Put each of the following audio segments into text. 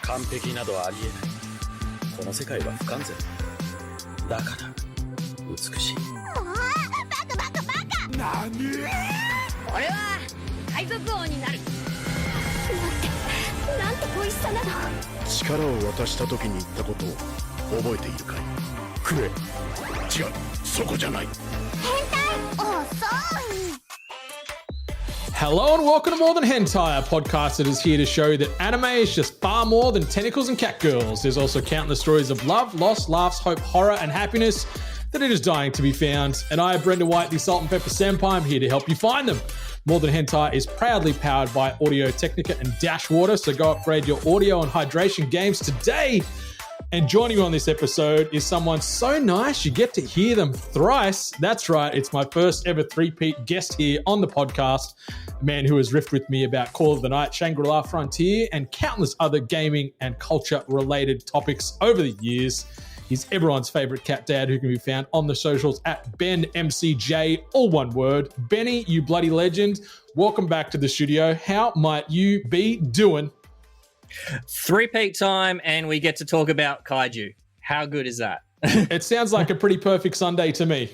完璧などありえない。この世界は不完全だから美しい。もうバカバカバカ。何？俺は海賊王になる。なんて美味しさなの。力を渡した時に言ったことを覚えているかい？食え。違う、そこじゃない。変態。遅い。Hello and welcome to More Than Hentai, a podcast that is here to show that anime is just far more than tentacles and cat girls. There's also countless stories of love, loss, laughs, hope, horror, and happiness that are just dying to be found. And I, Brendan White, the Salt and Pepper Senpai, I'm here to help you find them. More Than Hentai is proudly powered by Audio Technica and Dash Water, so go upgrade your audio and hydration games today. And joining me on this episode is someone so nice you get to hear them thrice. That's right, it's my first ever three-peat guest here on the podcast, a man who has riffed with me about Call of the Night, Shangri-La Frontier, and countless other gaming and culture-related topics over the years. He's everyone's favorite cat dad who can be found on the socials at BenMCJ, all one word. Benny, you bloody legend, welcome back to the studio. How might you be doing? Three-peat time, and we get to talk about kaiju. How good is that? It sounds like a pretty perfect Sunday to me.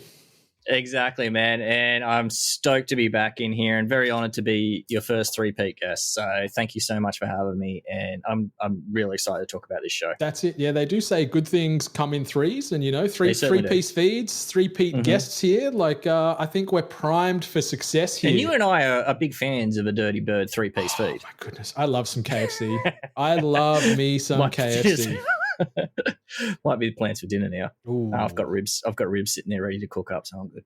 Exactly, man. And I'm stoked to be back in here and very honored to be your first three-peat guest. So thank you so much for having me. And I'm really excited to talk about this show. That's it. Yeah, they do say good things come in threes, and three-piece feeds, three-peat guests here. Like I think we're primed for success here. And you and I are big fans of a Dirty Bird three-piece feed. Oh my goodness, I love some KFC. I love me some KFC. Might be the plans for dinner now. Ooh. I've got ribs. I've got ribs sitting there ready to cook up, so I'm good.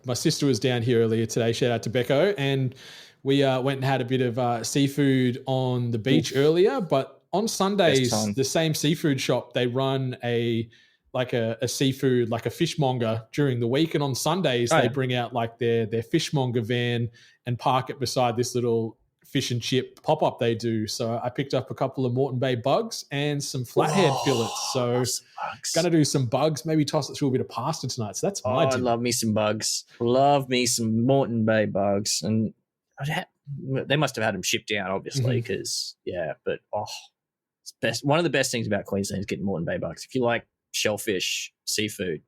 My sister was down here earlier today. Shout out to Becco, and we went and had a bit of seafood on the beach earlier. But on Sundays, the same seafood shop, they run a seafood, like a fishmonger during the week, and on Sundays they bring out like their fishmonger van and park it beside this little fish and chip pop-up they do. So I picked up a couple of Moreton Bay bugs and some flathead fillets. So gonna do some bugs, maybe toss it through a bit of pasta tonight. So that's my dinner. I love me some bugs. Love me some Moreton Bay bugs. And they must have had them shipped down, obviously, because, it's best. One of the best things about Queensland is getting Moreton Bay bugs. If you like shellfish, seafood,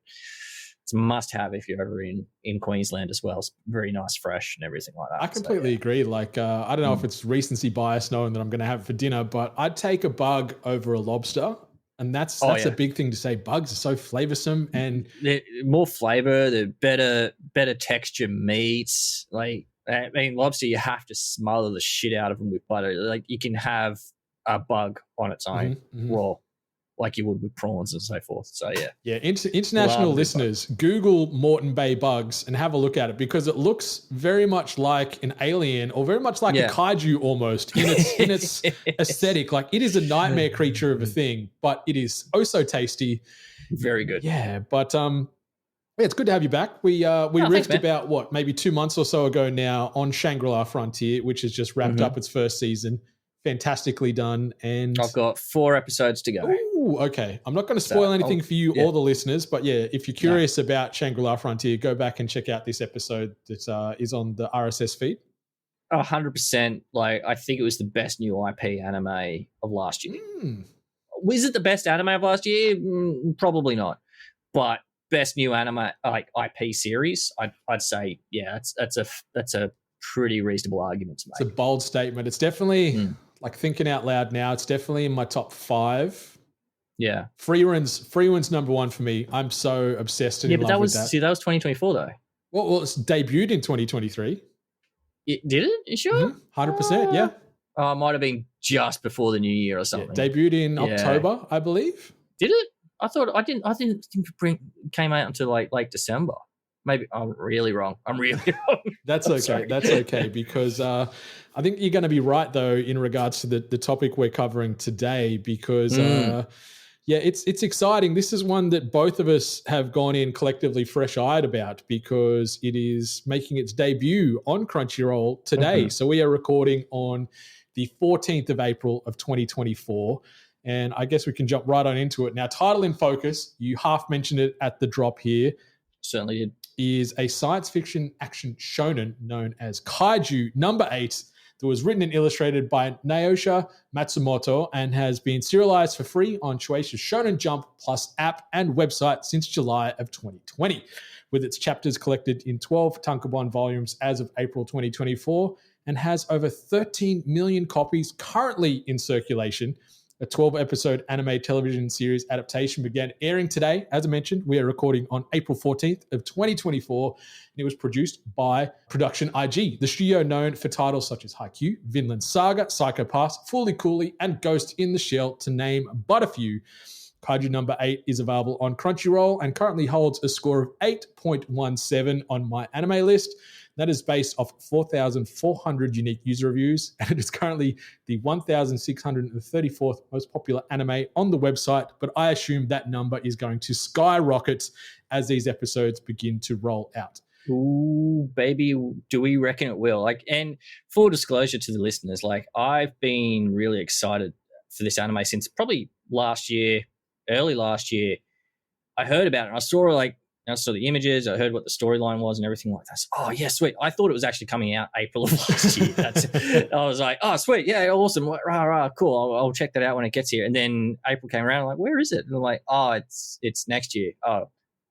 it's a must-have if you're ever in Queensland as well. It's very nice, fresh, and everything like that. I completely agree. Like, I don't know if it's recency bias knowing that I'm going to have it for dinner, but I'd take a bug over a lobster, and that's a big thing to say. Bugs are so flavoursome, and they're more flavour. They're better texture meats. Like, I mean, lobster, you have to smother the shit out of them with butter. Like, you can have a bug on its own raw, like you would with prawns and so forth. So, yeah. Yeah, international listeners, Google Moreton Bay bugs and have a look at it, because it looks very much like an alien, or very much like a kaiju almost in its aesthetic. Like, it is a nightmare creature of a thing, but it is oh so tasty. Very good. Yeah, but it's good to have you back. We riffed about, maybe 2 months or so ago now on Shangri-La Frontier, which has just wrapped up its first season. Fantastically done. And I've got 4 episodes to go. Ooh, okay. I'm not going to spoil anything for you or the listeners, but if you're curious about Shangri-La Frontier, go back and check out this episode that is on the RSS feed. 100%. Like, I think it was the best new IP anime of last year. Was it the best anime of last year? Probably not. But best new anime, like IP series, I'd say, that's a pretty reasonable argument to make. It's a bold statement. It's definitely like, thinking out loud now, it's definitely in my top 5. Yeah. Free Run's number 1 for me. I'm so obsessed and in love with that. See, that was 2024 though. Well, it's debuted in 2023. Did it? You sure? 100%, yeah. Oh, it might have been just before the new year or something. Yeah, debuted in October, I believe. Did it? I didn't think it came out until like December. Maybe I'm really wrong. That's okay. Sorry. That's okay, because I think you're going to be right, though, in regards to the topic we're covering today, because, it's exciting. This is one that both of us have gone in collectively fresh-eyed about, because it is making its debut on Crunchyroll today. So we are recording on the 14th of April of 2024, and I guess we can jump right on into it. Now, title in focus, you half mentioned it at the drop here. Certainly did. Is a science fiction action shonen known as Kaiju No.8, that was written and illustrated by Naosha Matsumoto and has been serialized for free on Shueisha's Shonen Jump Plus app and website since July of 2020, with its chapters collected in 12 tankobon volumes as of April 2024, and has over 13 million copies currently in circulation. A 12-episode anime television series adaptation began airing today. As I mentioned, we are recording on April 14th of 2024, and it was produced by Production IG, the studio known for titles such as Haikyuu, Vinland Saga, Psycho Pass, Fooly Cooly, and Ghost in the Shell, to name but a few. Kaiju No. 8 is available on Crunchyroll and currently holds a score of 8.17 on my anime list. That is based off 4,400 unique user reviews, and it is currently the 1,634th most popular anime on the website, but I assume that number is going to skyrocket as these episodes begin to roll out. Ooh, baby, do we reckon it will? And full disclosure to the listeners, I've been really excited for this anime since probably early last year. I heard about it, and I saw the images, I heard what the storyline was and everything like that. Oh, yeah, sweet. I thought it was actually coming out April of last year. I was like, oh, sweet. Yeah, awesome. Rah, rah, cool. I'll check that out when it gets here. And then April came around. I'm like, where is it? And I'm like, oh, it's next year. Oh,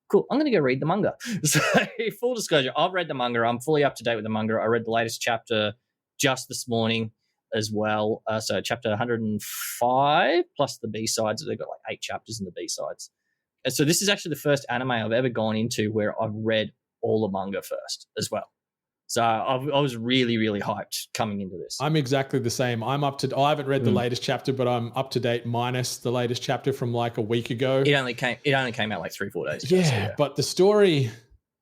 cool. I'm going to go read the manga. So full disclosure, I've read the manga. I'm fully up to date with the manga. I read the latest chapter just this morning as well. So chapter 105 plus the B-sides. They've got 8 chapters in the B-sides. And so this is actually the first anime I've ever gone into where I've read all the manga first as well. So I was really, really hyped coming into this. I'm exactly the same. I haven't read the latest chapter, but I'm up to date minus the latest chapter from a week ago. It only came out 3-4 days ago. Yeah, so yeah, but the story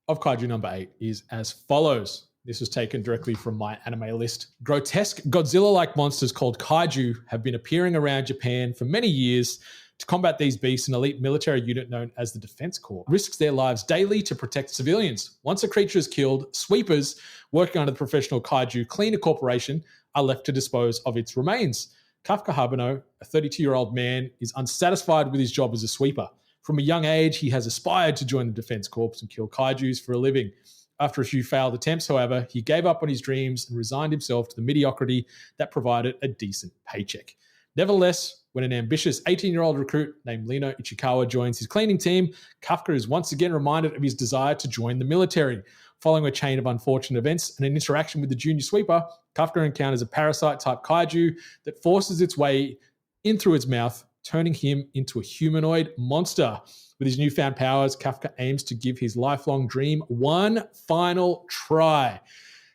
of Kaiju No. 8 is as follows. This was taken directly from my anime list. Grotesque Godzilla-like monsters called kaiju have been appearing around Japan for many years. To combat these beasts, an elite military unit known as the Defense Corps risks their lives daily to protect civilians. Once a creature is killed, sweepers working under the professional kaiju cleaner corporation are left to dispose of its remains. Kafka Hibino, a 32-year-old man, is unsatisfied with his job as a sweeper. From a young age, he has aspired to join the Defense Corps and kill kaijus for a living. After a few failed attempts, however, he gave up on his dreams and resigned himself to the mediocrity that provided a decent paycheck. Nevertheless, when an ambitious 18-year-old recruit named Lino Ichikawa joins his cleaning team, Kafka is once again reminded of his desire to join the military. Following a chain of unfortunate events and an interaction with the junior sweeper, Kafka encounters a parasite-type kaiju that forces its way in through its mouth, turning him into a humanoid monster. With his newfound powers, Kafka aims to give his lifelong dream one final try.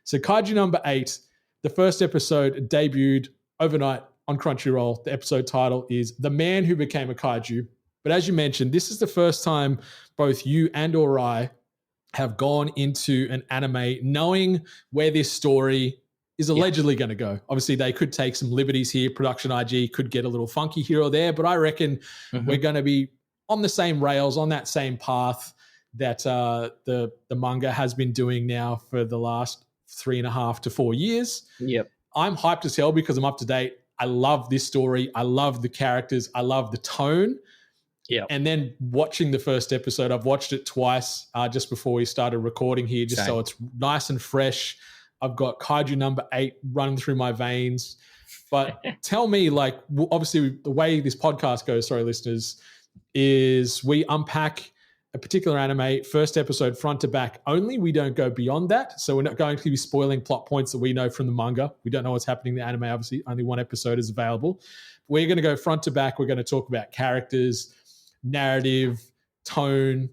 So Kaiju No. 8, the first episode debuted overnight on Crunchyroll. The episode title is The Man Who Became a Kaiju. But as you mentioned, this is the first time both you and or I have gone into an anime knowing where this story is allegedly going to go. Obviously, they could take some liberties here. Production IG could get a little funky here or there, but I reckon we're going to be on the same rails, on that same path that the manga has been doing now for the last 3.5 to 4 years. Yep. I'm hyped as hell because I'm up to date. I love this story. I love the characters. I love the tone. Yeah. And then watching the first episode, I've watched it twice just before we started recording here, just so it's nice and fresh. I've got Kaiju No. 8 running through my veins. But tell me, obviously the way this podcast goes, sorry, listeners, is we unpack a particular anime, first episode front to back only. We don't go beyond that. So we're not going to be spoiling plot points that we know from the manga. We don't know what's happening in the anime. Obviously, only one episode is available. We're going to go front to back. We're going to talk about characters, narrative, tone,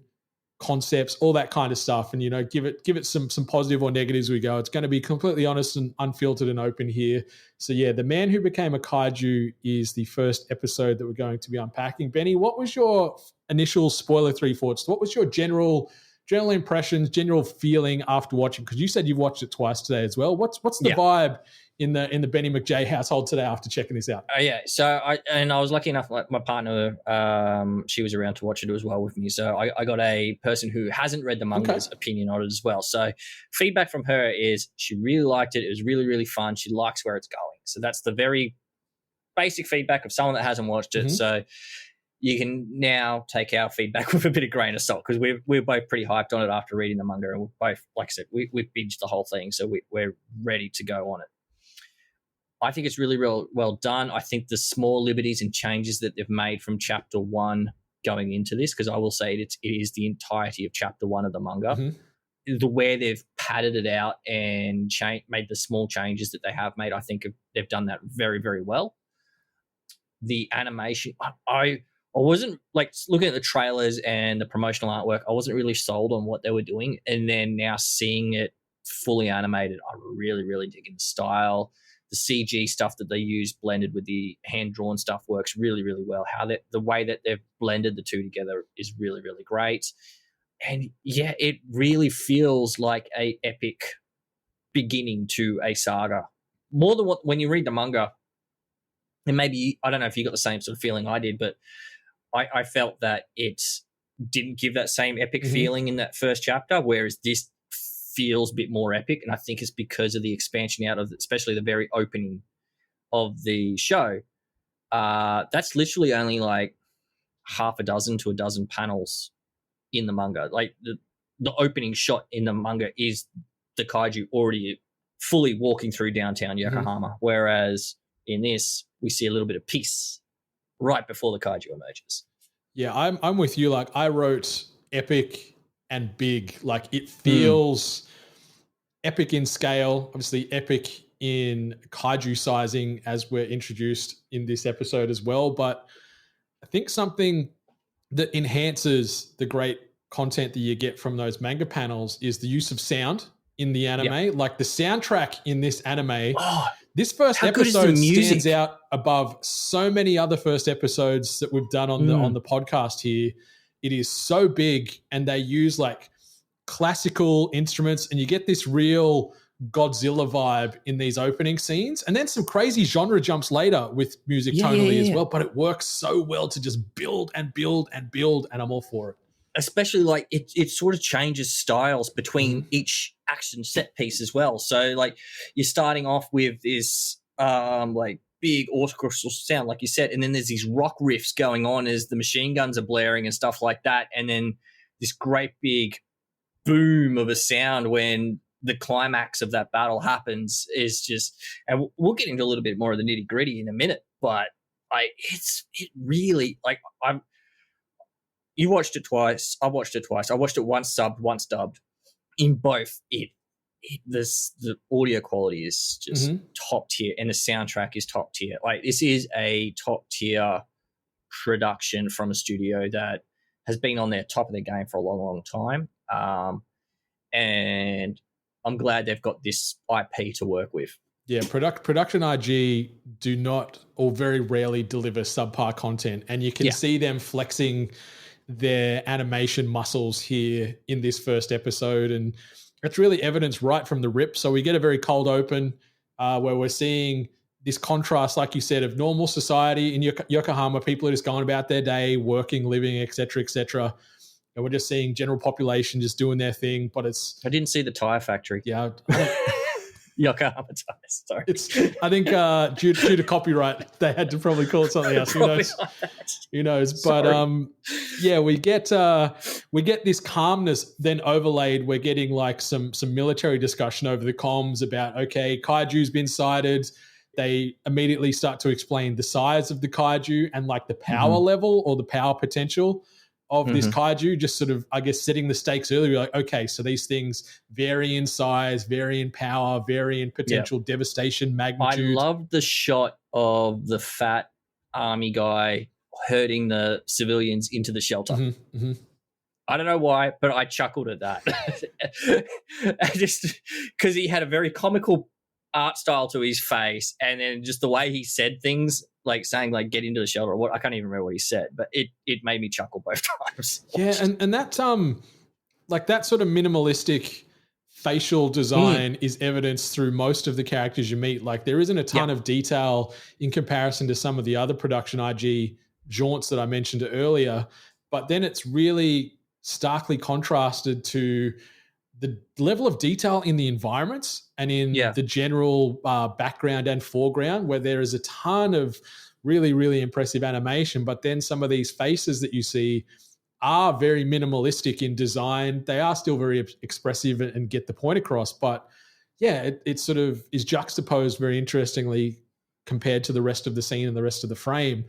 concepts, all that kind of stuff. And, give it some positive or negatives as we go. It's going to be completely honest and unfiltered and open here. So yeah, The Man Who Became a Kaiju is the first episode that we're going to be unpacking. Benny, what was your initial spoiler-free thoughts? What was your general impressions, general feeling after watching? Because you said you've watched it twice today as well. What's the vibe in the Benny McJ household today after checking this out? So I was lucky enough, my partner, she was around to watch it as well with me. So I got a person who hasn't read the manga's opinion on it as well. So feedback from her is she really liked it. It was really, really fun. She likes where it's going. So that's the very basic feedback of someone that hasn't watched it. So you can now take our feedback with a bit of grain of salt, because we're both pretty hyped on it after reading the manga, and we're both, like I said, we binged the whole thing, so we're ready to go on it. I think it's really well done. I think the small liberties and changes that they've made from chapter 1 going into this, because I will say it is the entirety of chapter 1 of the manga. Mm-hmm. The way they've padded it out and made the small changes that they have made, I think they've done that very, very well. The animation, I wasn't like looking at the trailers and the promotional artwork, I wasn't really sold on what they were doing. And then now seeing it fully animated, I'm really, really digging the style. The CG stuff that they use blended with the hand-drawn stuff works really, really well. The way that they've blended the two together is really, really great. And yeah, it really feels like a epic beginning to a saga. More than when you read the manga, and maybe, I don't know if you got the same sort of feeling I did, but I felt that it didn't give that same epic mm-hmm. feeling in that first chapter, whereas this feels a bit more epic, and I think it's because of the expansion out of especially the very opening of the show. That's literally only like half a dozen to a dozen panels in the manga. Like the opening shot in the manga is the kaiju already fully walking through downtown Yokohama, mm-hmm. whereas in this we see a little bit of peace right before the kaiju emerges. Yeah, I'm with you. Like, I wrote epic and big. Like, it feels epic in scale, obviously epic in kaiju sizing as we're introduced in this episode as well. But I think something that enhances the great content that you get from those manga panels is the use of sound in the anime. Yep. Like, the soundtrack in this anime, this first episode stands out above so many other first episodes that we've done on the podcast here. It is so big, and they use like classical instruments, and you get this real Godzilla vibe in these opening scenes, and then some crazy genre jumps later with music tonally as well. But it works so well to just build and build and build, and I'm all for it. Especially like it sort of changes styles between each action set piece as well. So like you're starting off with this like big orchestral sound, like you said, and then there's these rock riffs going on as the machine guns are blaring and stuff like that, and then this great big boom of a sound when the climax of that battle happens is just, and we'll get into a little bit more of the nitty gritty in a minute, but it really, like, you watched it twice. I watched it twice. I watched it once subbed, once dubbed. In both, the audio quality is just top tier, and the soundtrack is top tier. Like, this is a top tier production from a studio that has been on their top of their game for a long, long time. And I'm glad they've got this IP to work with. Yeah, production IG do not, or very rarely, deliver subpar content, and you can see them flexing their animation muscles here in this first episode, and it's really evidenced right from the rip. So we get a very cold open where we're seeing this contrast, like you said, of normal society in Yokohama. People are just going about their day, working, living, etc., etc. And we're just seeing general population just doing their thing. But I didn't see the tire factory. Yeah. Yokohama tires, sorry. I think due to copyright, they had to probably call it something else. Who knows? But we get this calmness then overlaid. We're getting like some military discussion over the comms about, okay, kaiju's been sighted. They immediately start to explain the size of the kaiju and like the power level or the power potential of this kaiju, just sort of, I guess, setting the stakes early. We're like, okay, so these things vary in size, vary in power, vary in potential devastation, magnitude. I love the shot of the fat army guy herding the civilians into the shelter. I don't know why, but I chuckled at that. Just because he had a very comical art style to his face, and then just the way he said things, like saying like get into the shelter or what, I can't even remember what he said, but it made me chuckle both times. Yeah, and that like that sort of minimalistic facial design is evidenced through most of the characters you meet. Like, there isn't a ton of detail in comparison to some of the other production IG jaunts that I mentioned earlier, but then it's really starkly contrasted to the level of detail in the environments and in the general background and foreground, where there is a ton of really, really impressive animation. But then some of these faces that you see are very minimalistic in design. They are still very expressive and get the point across. But yeah, it sort of is juxtaposed very interestingly compared to the rest of the scene and the rest of the frame.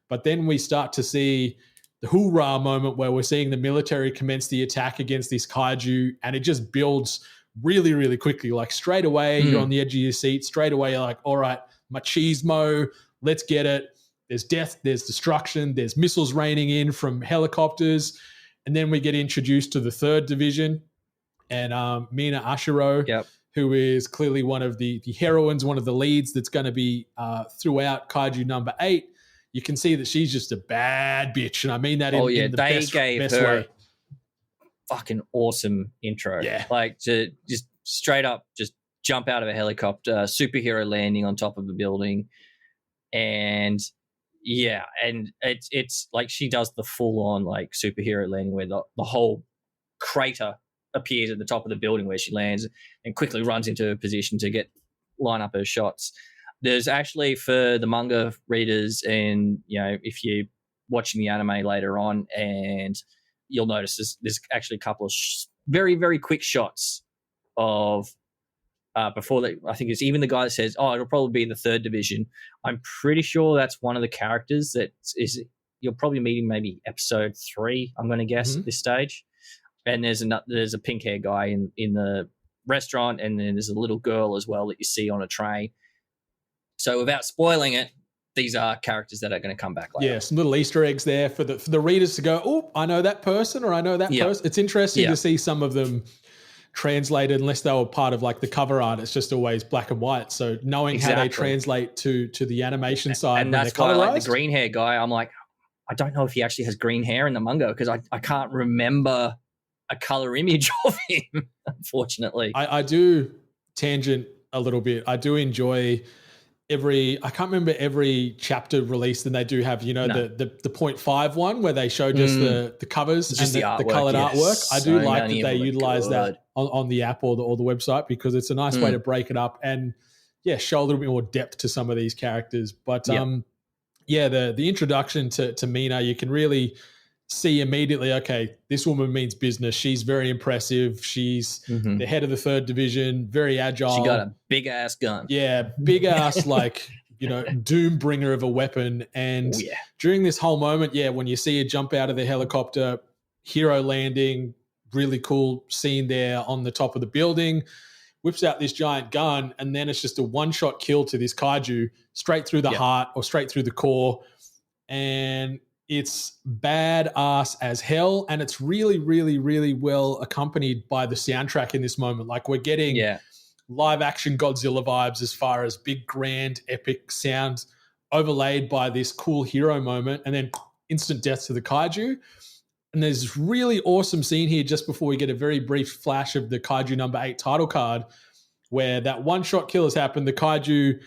But then we start to see the hoorah moment where we're seeing the military commence the attack against this kaiju, and it just builds really, really quickly. Like straight away, you're on the edge of your seat. Straight away, you're like, all right, machismo, let's get it. There's death, there's destruction, there's missiles raining in from helicopters. And then we get introduced to the 3rd Division and Mina Ashiro, who is clearly one of the heroines, one of the leads that's going to be throughout Kaiju number 8. You can see that she's just a bad bitch, and I mean that in the best way. Fucking awesome intro. Yeah. Like to just straight up just jump out of a helicopter, superhero landing on top of a building. And and it's like she does the full on like superhero landing where the whole crater appears at the top of the building where she lands and quickly runs into a position to line up her shots. There's actually, for the manga readers, and if you're watching the anime later on, and you'll notice there's actually a couple of very, very quick shots of before that. I think it's even the guy that says, it'll probably be the 3rd Division. I'm pretty sure that's one of the characters that is you'll probably meet maybe episode 3, I'm going to guess, at this stage. And there's a pink hair guy in the restaurant, and then there's a little girl as well that you see on a train. So without spoiling it, these are characters that are going to come back later. Yeah, some little Easter eggs there for the readers to go, oh, I know that person, or I know that person. It's interesting to see some of them translated, unless they were part of like the cover art. It's just always black and white. So knowing how they translate to the animation side. And that's kind of like the green hair guy. I'm like, I don't know if he actually has green hair in the manga because I can't remember a color image of him, unfortunately. I do tangent a little bit. I do enjoy I can't remember every chapter released, and they do have, the 0.5 one where they show just the covers and the colored artwork. I do like that they utilize that on the app or the website, because it's a nice way to break it up and show a little bit more depth to some of these characters. But the introduction to Mina, you can really see immediately, okay, this woman means business. She's very impressive. She's the head of the 3rd Division, very agile. She got a big ass gun. Yeah, big ass, like, doom bringer of a weapon. And during this whole moment, when you see her jump out of the helicopter, hero landing, really cool scene there on the top of the building, whips out this giant gun, and then it's just a one-shot kill to this kaiju straight through the heart or straight through the core. And it's badass as hell, and it's really, really, really well accompanied by the soundtrack in this moment. Like, we're getting live action Godzilla vibes as far as big, grand, epic sound overlaid by this cool hero moment, and then instant death to the kaiju. And there's this really awesome scene here just before we get a very brief flash of the Kaiju number 8 title card, where that one-shot kill has happened. The kaiju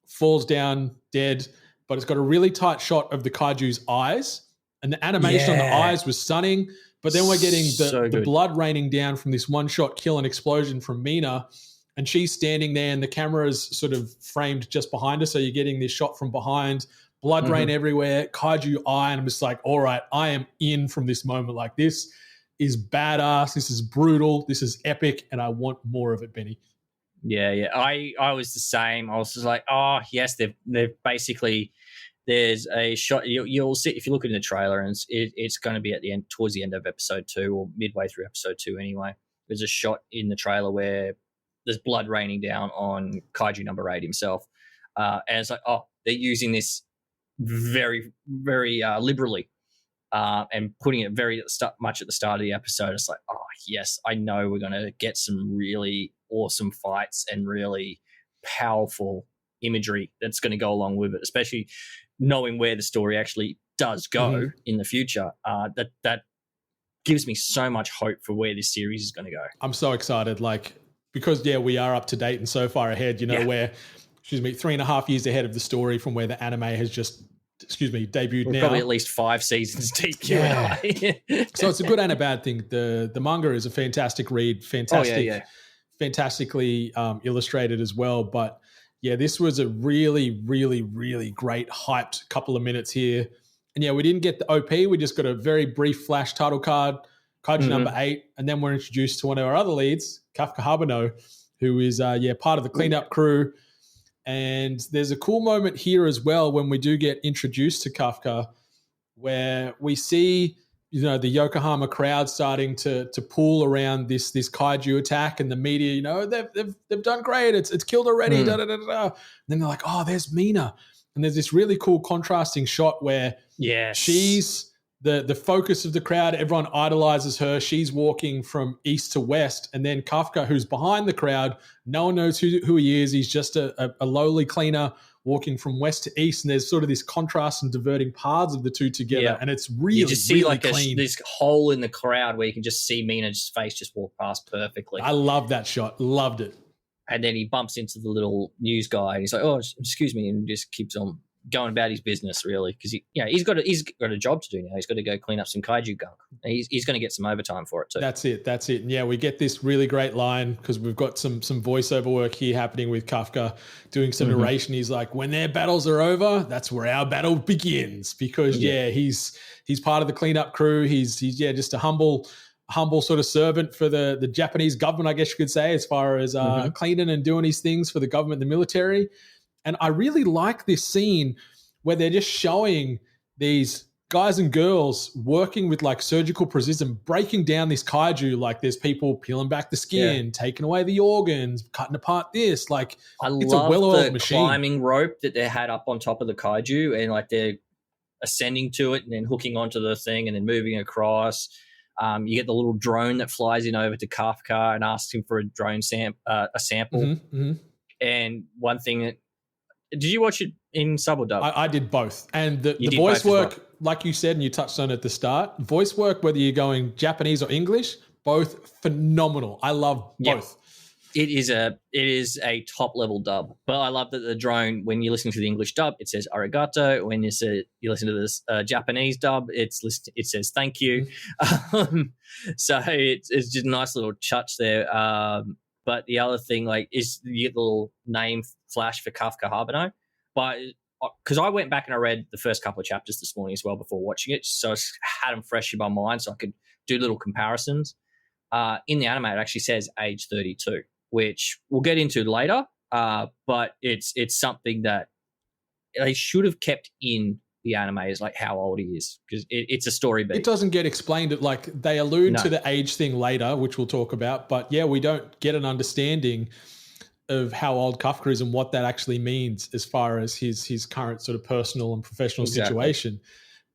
falls down dead, but it's got a really tight shot of the kaiju's eyes, and the animation on the eyes was stunning. But then we're getting the blood raining down from this one-shot kill and explosion from Mina, and she's standing there, and the camera is sort of framed just behind her, so you're getting this shot from behind, blood rain everywhere, kaiju eye, and I'm just like, all right, I am in from this moment. Like, this is badass, this is brutal, this is epic, and I want more of it, Benny. Yeah. I was the same. I was just like, oh yes, they've basically. There's a shot you'll see if you look in the trailer, and it's going to be at the end, towards the end of episode 2 or midway through episode 2 anyway. There's a shot in the trailer where there's blood raining down on Kaiju number 8 himself, and it's like, oh, they're using this very, very liberally, and putting it very much at the start of the episode. It's like, oh yes, I know we're going to get some really awesome fights and really powerful imagery that's going to go along with it, especially knowing where the story actually does go in the future. That gives me so much hope for where this series is going to go. I'm so excited, because we are up to date and so far ahead, we're 3.5 years ahead of the story from where the anime has just debuted. We're now probably at least 5 seasons deep. So it's a good and a bad thing. The manga is a fantastic read, fantastically illustrated as well. But this was a really, really, really great hyped couple of minutes here. And we didn't get the OP. We just got a very brief flash title card, Kaiju number 8. And then we're introduced to one of our other leads, Kafka Hibino, who is part of the cleanup crew. And there's a cool moment here as well when we do get introduced to Kafka, where we see, you know, the Yokohama crowd starting to pool around this kaiju attack, and the media, you know, they've done great. It's killed already. Da, da, da, da. And then they're like, oh, there's Mina. And there's this really cool contrasting shot where she's the focus of the crowd. Everyone idolizes her. She's walking from east to west. And then Kafka, who's behind the crowd, no one knows who he is. He's just a lowly cleaner walking from west to east. And there's sort of this contrast and diverting paths of the two together. Yeah. And it's really, you just see really like clean. This hole in the crowd where you can just see Mina's face just walk past perfectly. I love that shot. Loved it. And then he bumps into the little news guy. And he's like, oh, excuse me. And just keeps on going about his business, really, because he's got a job to do now. He's got to go clean up some kaiju gunk. He's going to get some overtime for it too. That's it. And yeah, we get this really great line because we've got some voiceover work here happening with Kafka doing some narration. He's like, when their battles are over, that's where our battle begins. Because he's part of the cleanup crew. He's just a humble sort of servant for the Japanese government, I guess you could say, as far as cleaning and doing his things for the government, the military. And I really like this scene where they're just showing these guys and girls working with like surgical precision, breaking down this kaiju. Like there's people peeling back the skin, taking away the organs, cutting apart this. Like it's a well-oiled machine. Climbing rope that they had up on top of the kaiju, and like they're ascending to it and then hooking onto the thing and then moving across. You get the little drone that flies in over to Kafka and asks him for a drone sample. And one thing that, did you watch it in sub or dub? I did both. And the voice work, like you said, and you touched on it at the start, voice work, whether you're going Japanese or English, both phenomenal. I love both. It is a top level dub. But I love that the drone, when you listen to the English dub, it says arigato. When you listen to this Japanese dub, it says thank you. So it's just a nice little touch there. But the other thing, like, is you get the little name flash for Kafka Hibino. But because I went back and I read the first couple of chapters this morning as well before watching it, so I had them fresh in my mind so I could do little comparisons. In the anime, it actually says age 32, which we'll get into later. But it's something that they should have kept in the anime, is like how old he is, because it's a story beat. It doesn't get explained. Like they allude to the age thing later, which we'll talk about. But yeah, we don't get an understanding of how old Kafka is and what that actually means as far as his current sort of personal and professional situation.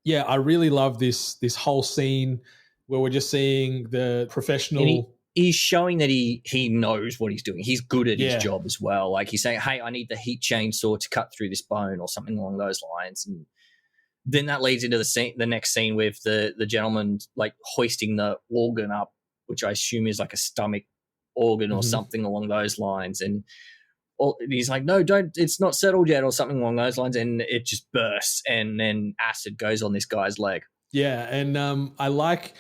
Yeah, I really love this whole scene where we're just seeing the professional. He's showing that he knows what he's doing. He's good at his job as well. Like he's saying, hey, I need the heat chainsaw to cut through this bone or something along those lines. And then that leads into the next scene with the gentleman like hoisting the organ up, which I assume is like a stomach organ or something along those lines. And he's like, no, don't, it's not settled yet or something along those lines. And it just bursts and then acid goes on this guy's leg. Yeah. And I like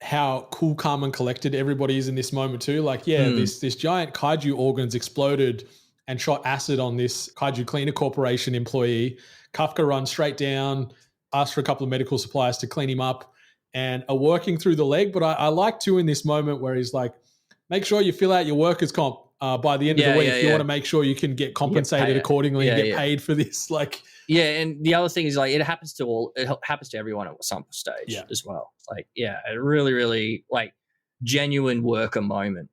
how cool, calm and collected everybody is in this moment too. Like, this giant kaiju organs exploded and shot acid on this Kaiju Cleaner Corporation employee. Kafka runs straight down, asks for a couple of medical supplies to clean him up and are working through the leg. But I like too in this moment where he's like, make sure you fill out your workers comp by the end of the week. You want to make sure you can get compensated accordingly and get paid for this. Like, and the other thing is like it happens to everyone at some stage as well. Like, a really, really like genuine worker moment.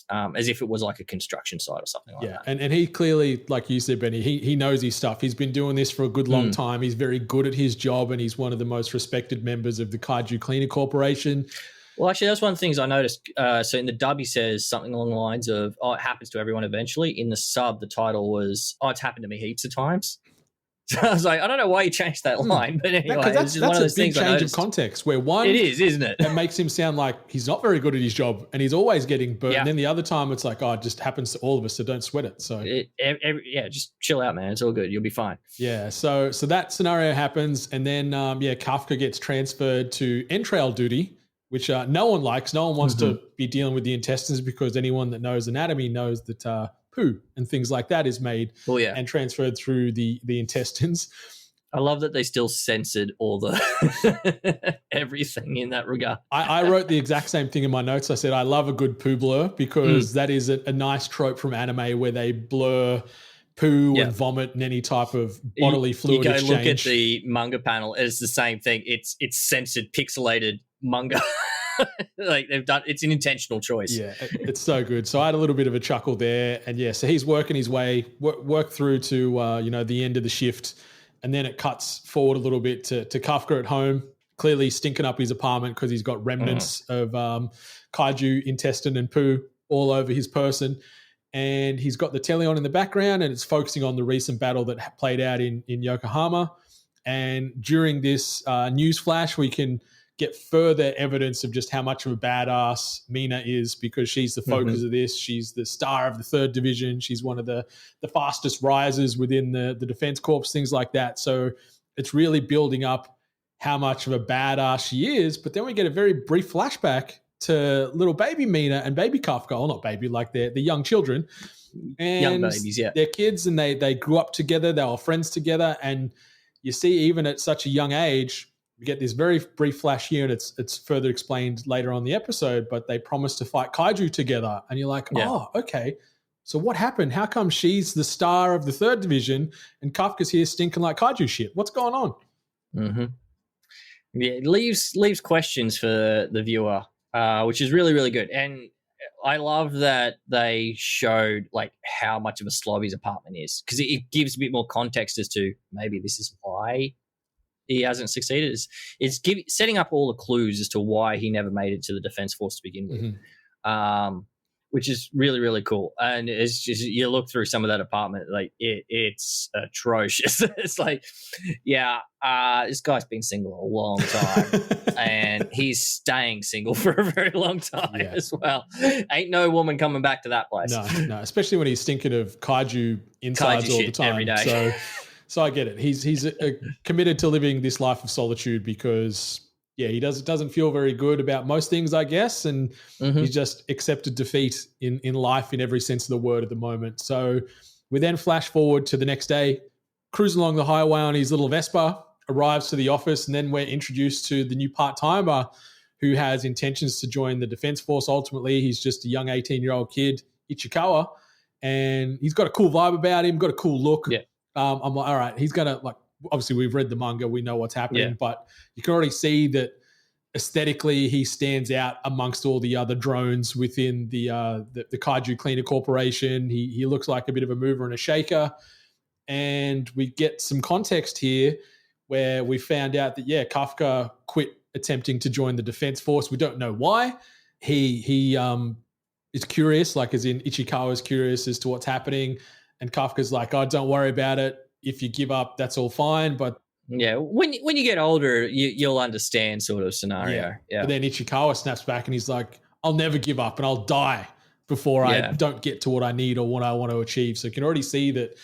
As if it was like a construction site or something like that. And he clearly, like you said, Benny, he knows his stuff. He's been doing this for a good long time. He's very good at his job and he's one of the most respected members of the Kaiju Cleaner Corporation. Well, actually, that's one of the things I noticed. So in the dub, he says something along the lines of, oh, it happens to everyone eventually. In the sub, the title was, oh, it's happened to me heaps of times. So I was like, I don't know why you changed that line, but anyway, that's one of those things. That's a big change of context where one, it is, isn't it? It makes him sound like he's not very good at his job and he's always getting burnt. And then the other time it's like, oh, it just happens to all of us, so don't sweat it. So just chill out, man. It's all good. You'll be fine. Yeah. So that scenario happens, and then Kafka gets transferred to entrail duty, which no one likes. No one wants to be dealing with the intestines because anyone that knows anatomy knows that poo and things like that is made and transferred through the intestines. I love that they still censored all the everything in that regard. I wrote the exact same thing in my notes. I said, I love a good poo blur because that is a nice trope from anime where they blur poo and vomit and any type of bodily fluid you go exchange. look at the manga panel, it's the same thing. It's censored, pixelated manga. Like they've done, it's an intentional choice. Yeah, it's so good. So I had a little bit of a chuckle there, and yeah, so he's working his way work through to the end of the shift, and then it cuts forward a little bit to Kafka at home, clearly stinking up his apartment because he's got remnants of kaiju intestine and poo all over his person, and he's got the telly on in the background, and it's focusing on the recent battle that played out in Yokohama, and during this news flash, we can get further evidence of just how much of a badass Mina is, because she's the focus of this. She's the star of the 3rd Division. She's one of the fastest risers within the Defense Corps, things like that. So it's really building up how much of a badass she is. But then we get a very brief flashback to little baby Mina and baby Kafka. Well, not baby, like they're young children. And young babies, yeah. They're kids, and they grew up together. They were friends together. And you see, even at such a young age, we get this very brief flash here, and it's further explained later on in the episode, but they promise to fight kaiju together. And you're like, oh, okay. So what happened? How come she's the star of the 3rd Division and Kafka's here stinking like kaiju shit? What's going on? Mm-hmm. Yeah, it leaves questions for the viewer, which is really, really good. And I love that they showed like how much of a slob his apartment is, because it gives a bit more context as to maybe this is why he hasn't succeeded. It's setting up all the clues as to why he never made it to the Defense Force to begin with, which is really, really cool. And it's just, you look through some of that apartment, like it's atrocious. It's like, this guy's been single a long time, and he's staying single for a very long time as well. Ain't no woman coming back to that place. No, especially when he's thinking of kaiju insides all the time. Every day. So I get it. He's committed to living this life of solitude because, he doesn't feel very good about most things, I guess, and he's just accepted defeat in life in every sense of the word at the moment. So we then flash forward to the next day, cruising along the highway on his little Vespa, arrives to the office, and then we're introduced to the new part-timer who has intentions to join the Defense Force. Ultimately, he's just a young 18-year-old kid, Ichikawa, and he's got a cool vibe about him, got a cool look. Yeah. I'm like, all right, he's going to, like, obviously we've read the manga, we know what's happening, but you can already see that aesthetically he stands out amongst all the other drones within the Kaiju Cleaner Corporation. He looks like a bit of a mover and a shaker. And we get some context here where we found out that, Kafka quit attempting to join the Defense Force. We don't know why. He is curious, like as in Ichikawa is curious as to what's happening. And Kafka's like, oh, don't worry about it. If you give up, that's all fine. But when you get older, you'll understand sort of scenario. Yeah. But then Ichikawa snaps back and he's like, I'll never give up and I'll die before I don't get to what I need or what I want to achieve. So you can already see that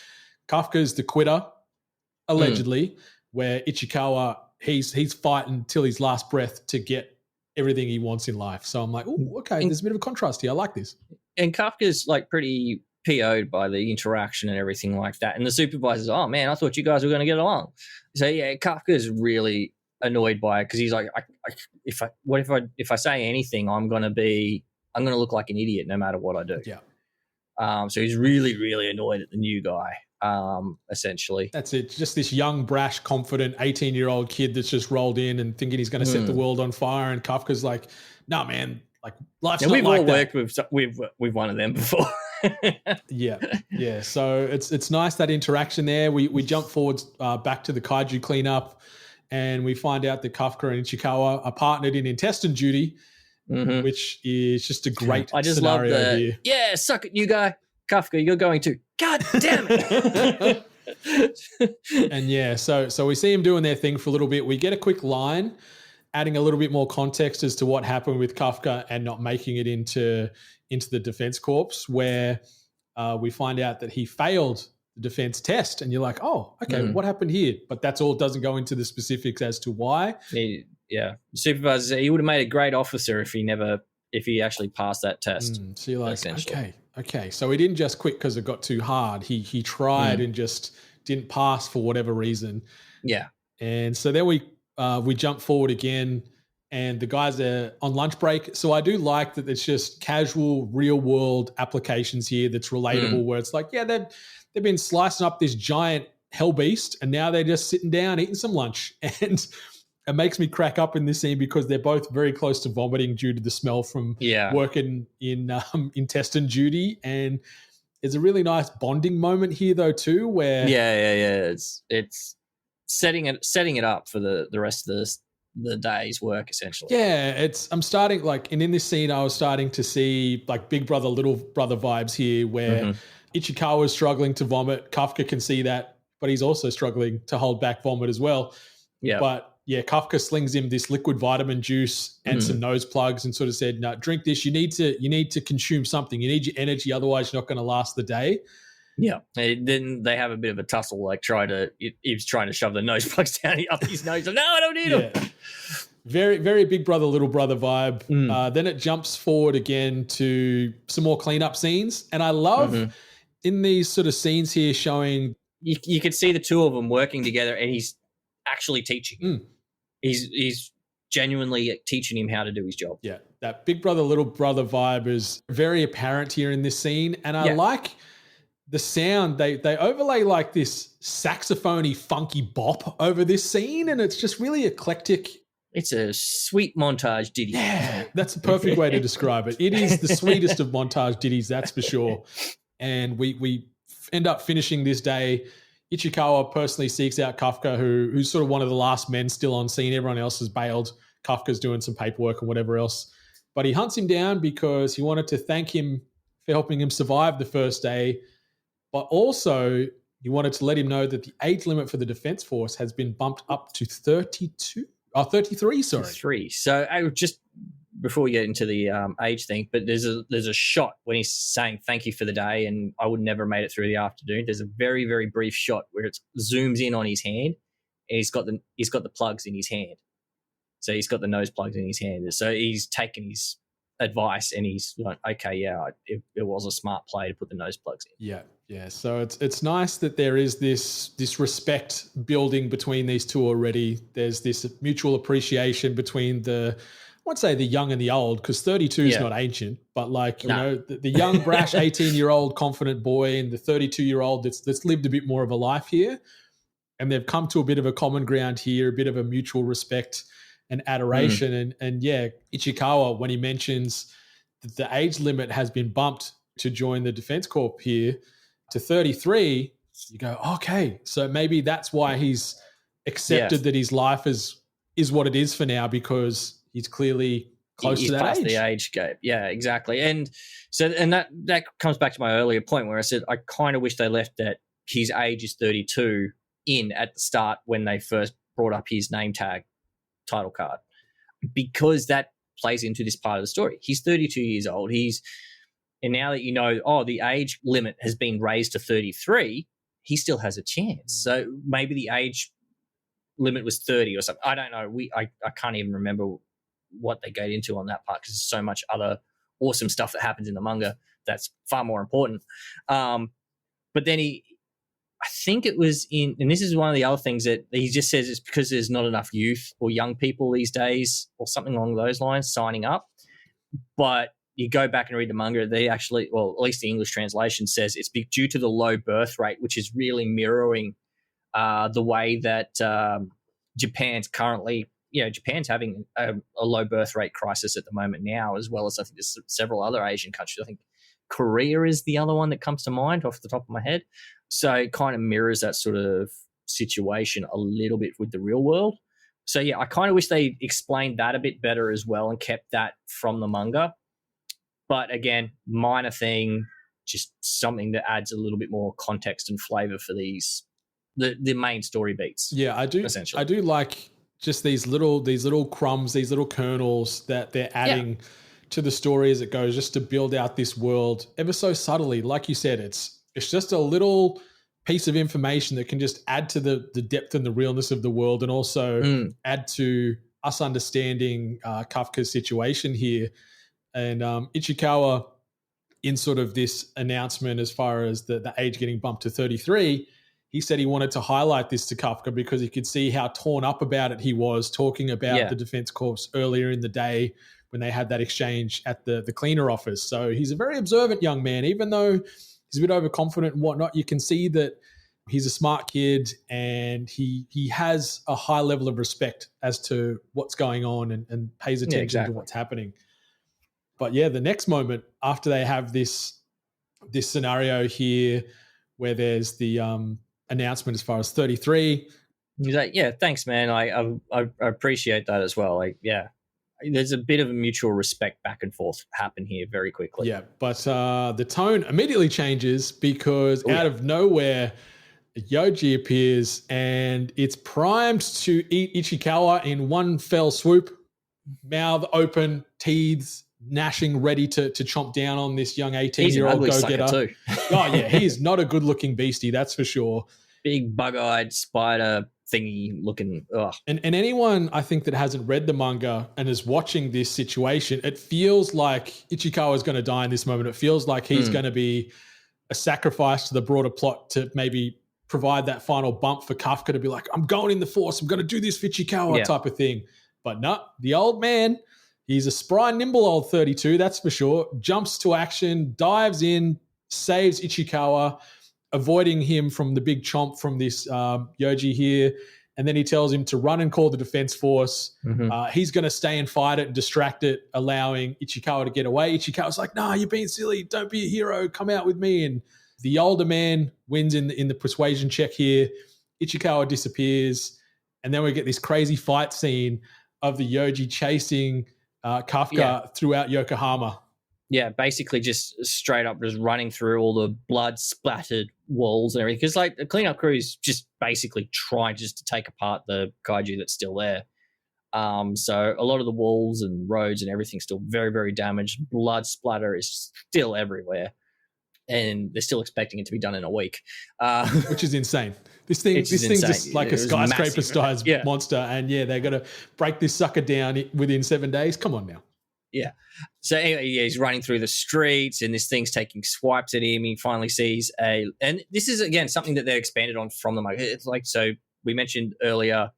Kafka's the quitter, allegedly, where Ichikawa, he's fighting till his last breath to get everything he wants in life. So I'm like, oh, okay, there's a bit of a contrast here. I like this. And Kafka's like pretty PO'd by the interaction and everything like that. And the supervisor's, oh man, I thought you guys were going to get along. So Kafka's really annoyed by it because he's like, if I say anything, I'm going to look like an idiot no matter what I do. Yeah. So he's really, really annoyed at the new guy. Essentially, that's it. Just this young, brash, confident 18-year-old kid that's just rolled in and thinking he's going to set the world on fire. And Kafka's like, "No, man, like life's not like that." We've all worked with one of them before. Yeah. So it's nice that interaction there. We jump forward back to the kaiju cleanup, and we find out that Kafka and Ichikawa are partnered in intestine duty, which is just a great I just scenario love the here. Yeah, suck it, you guy. Kafka, you're going to. God damn it. And so we see him doing their thing for a little bit. We get a quick line adding a little bit more context as to what happened with Kafka and not making it into the Defense Corps, where we find out that he failed the defense test. And you're like, oh, okay, what happened here? But that's all. It doesn't go into the specifics as to why. The supervisor, he would have made a great officer if he actually passed that test. So you're like, okay. So he didn't just quit because it got too hard. He tried and just didn't pass for whatever reason. Yeah. And so then we jump forward again and the guys are on lunch break. So I do like that it's just casual, real world applications here that's relatable, where it's like, yeah, they've been slicing up this giant hell beast, and now they're just sitting down eating some lunch. And it makes me crack up in this scene because they're both very close to vomiting due to the smell from working in intestine duty. And there's a really nice bonding moment here though too, where it's setting it up for the rest of the day's work essentially. Yeah, I'm starting like, and in this scene I was starting to see like big brother, little brother vibes here, where Ichikawa is struggling to vomit. Kafka can see that, but he's also struggling to hold back vomit as well. Yeah. But yeah, Kafka slings him this liquid vitamin juice and some nose plugs and sort of said, no, drink this. You need to consume something. You need your energy. Otherwise you're not going to last the day. Yeah. And then they have a bit of a tussle, like he's trying to shove the nose plugs down up his nose. No, I don't need them. Very, very big brother, little brother vibe. Then it jumps forward again to some more cleanup scenes. And I love in these sort of scenes here showing... You could see the two of them working together, and he's actually teaching him. He's genuinely teaching him how to do his job. Yeah, that big brother, little brother vibe is very apparent here in this scene. And I like... the sound, they overlay like this saxophone-y funky bop over this scene, and it's just really eclectic. It's a sweet montage ditty. Yeah, that's the perfect way to describe it. It is the sweetest of montage ditties, that's for sure. And we end up finishing this day. Ichikawa personally seeks out Kafka, who's sort of one of the last men still on scene. Everyone else has bailed. Kafka's doing some paperwork and whatever else. But he hunts him down because he wanted to thank him for helping him survive the first day. But also, he wanted to let him know that the age limit for the Defense Force has been bumped up to 33, sorry. 3. So I just, before we get into the age thing, but there's a shot when he's saying thank you for the day and I would never have made it through the afternoon. There's a very, very brief shot where it zooms in on his hand, and he's got the plugs in his hand. So he's got the nose plugs in his hand. So he's taken his advice and he's like, okay, yeah, it was a smart play to put the nose plugs in. Yeah. So it's nice that there is this respect building between these two already. There's this mutual appreciation between I won't say the young and the old, because 32 is not ancient, but like, you know, the young, brash 18-year-old confident boy and the 32-year-old that's lived a bit more of a life here. And they've come to a bit of a common ground here, a bit of a mutual respect and adoration. And yeah, Ichikawa, when he mentions that the age limit has been bumped to join the Defense Corps here to 33, you go, okay, so maybe that's why he's accepted that his life is what it is for now, because he's clearly close to that past age. The age gap. Yeah, exactly. And so, and that comes back to my earlier point where I said I kind of wish they left that his age is 32 in at the start when they first brought up his name tag title card, because that plays into this part of the story. He's 32 years old. And now that you know, the age limit has been raised to 33, he still has a chance. So maybe the age limit was 30 or something. I don't know. I can't even remember what they got into on that part, because there's so much other awesome stuff that happens in the manga that's far more important. But then I think it was and this is one of the other things that he just says, it's because there's not enough youth or young people these days or something along those lines signing up. But you go back and read the manga, they actually, well, at least the English translation says it's due to the low birth rate, which is really mirroring the way that Japan's currently, Japan's having a low birth rate crisis at the moment now, as well as I think there's several other Asian countries. I think Korea is the other one that comes to mind off the top of my head. So it kind of mirrors that sort of situation a little bit with the real world. So yeah, I kind of wish they explained that a bit better as well and kept that from the manga. But again, minor thing, just something that adds a little bit more context and flavor for the main story beats. Yeah, I do. Essentially, I do like just these little crumbs, these little kernels that they're adding to the story as it goes, just to build out this world ever so subtly. Like you said, it's just a little piece of information that can just add to the depth and the realness of the world, and also add to us understanding Kafka's situation here. And Ichikawa, in sort of this announcement as far as the age getting bumped to 33, he said he wanted to highlight this to Kafka because he could see how torn up about it he was, talking about the Defense Corps earlier in the day when they had that exchange at the cleaner office. So he's a very observant young man, even though he's a bit overconfident and whatnot. You can see that he's a smart kid and he has a high level of respect as to what's going on and pays attention to what's happening. But yeah, the next moment after they have this scenario here where there's the announcement as far as 33. He's like, yeah, thanks, man. I appreciate that as well. Like, yeah, there's a bit of a mutual respect back and forth happen here very quickly. Yeah, but the tone immediately changes because out of nowhere, Yoji appears and it's primed to eat Ichikawa in one fell swoop, mouth open, teeth gnashing, ready to chomp down on this young 18-year-old go-getter. Too. Oh, yeah, he is not a good-looking beastie, that's for sure. Big bug-eyed spider thingy looking. Ugh. And anyone, I think, that hasn't read the manga and is watching this situation, it feels like Ichikawa is going to die in this moment. It feels like he's going to be a sacrifice to the broader plot to maybe provide that final bump for Kafka to be like, I'm going in the force, I'm going to do this for Ichikawa type of thing. But no, the old man, he's a spry, nimble old 32, that's for sure, jumps to action, dives in, saves Ichikawa, avoiding him from the big chomp from this Yoji here. And then he tells him to run and call the defense force. He's going to stay and fight it and distract it, allowing Ichikawa to get away. Ichikawa's like, nah, you're being silly. Don't be a hero. Come out with me. And the older man wins in the persuasion check here. Ichikawa disappears. And then we get this crazy fight scene of the Yoji chasing Kafka throughout Yokohama. Yeah, basically just straight up just running through all the blood-splattered walls and everything. Because, like, the cleanup crew is just basically trying just to take apart the kaiju that's still there. So a lot of the walls and roads and everything's still very, very damaged. Blood splatter is still everywhere. And they're still expecting it to be done in a week. Which is insane. This thing's just like a skyscraper-sized monster. And, they're going to break this sucker down within 7 days. Come on now. Yeah. So anyway, he's running through the streets and this thing's taking swipes at him. He finally sees and this is, again, something that they expanded on from the manga. It's like, so we mentioned earlier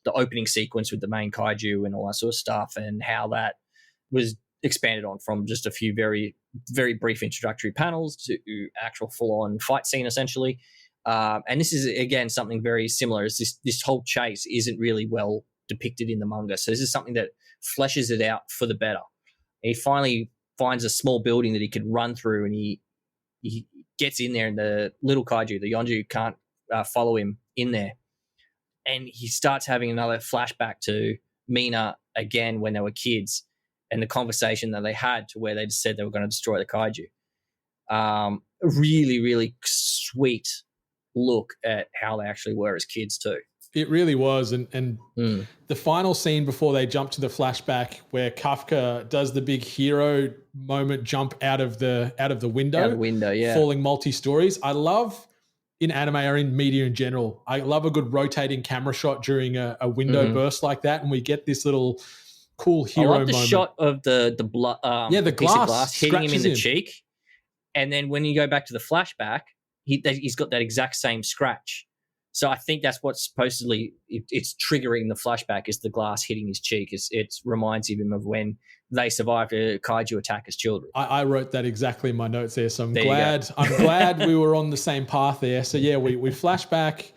the opening sequence with the main kaiju and all that sort of stuff and how that was expanded on from just a few very, very brief introductory panels to actual full-on fight scene, essentially. And this is, again, something very similar. Is this whole chase isn't really well depicted in the manga. So this is something that fleshes it out for the better. And he finally finds a small building that he can run through and he gets in there and the little kaiju, the Yonju, can't follow him in there. And he starts having another flashback to Mina again when they were kids and the conversation that they had to where they just said they were going to destroy the kaiju. Really, really sweet look at how they actually were as kids too. It really was. And the final scene before they jump to the flashback where Kafka does the big hero moment jump out of the window. Falling multi-stories. I love in anime or in media in general, I love a good rotating camera shot during a window burst like that. And we get this little cool hero moment. I love the shot of the blood, the piece of glass hitting him in the cheek. And then when you go back to the flashback, he's got that exact same scratch. So I think that's what's supposedly it's triggering the flashback is the glass hitting his cheek. It reminds him of when they survived a kaiju attack as children. I wrote that exactly in my notes there. So I'm glad we were on the same path there. So we flash back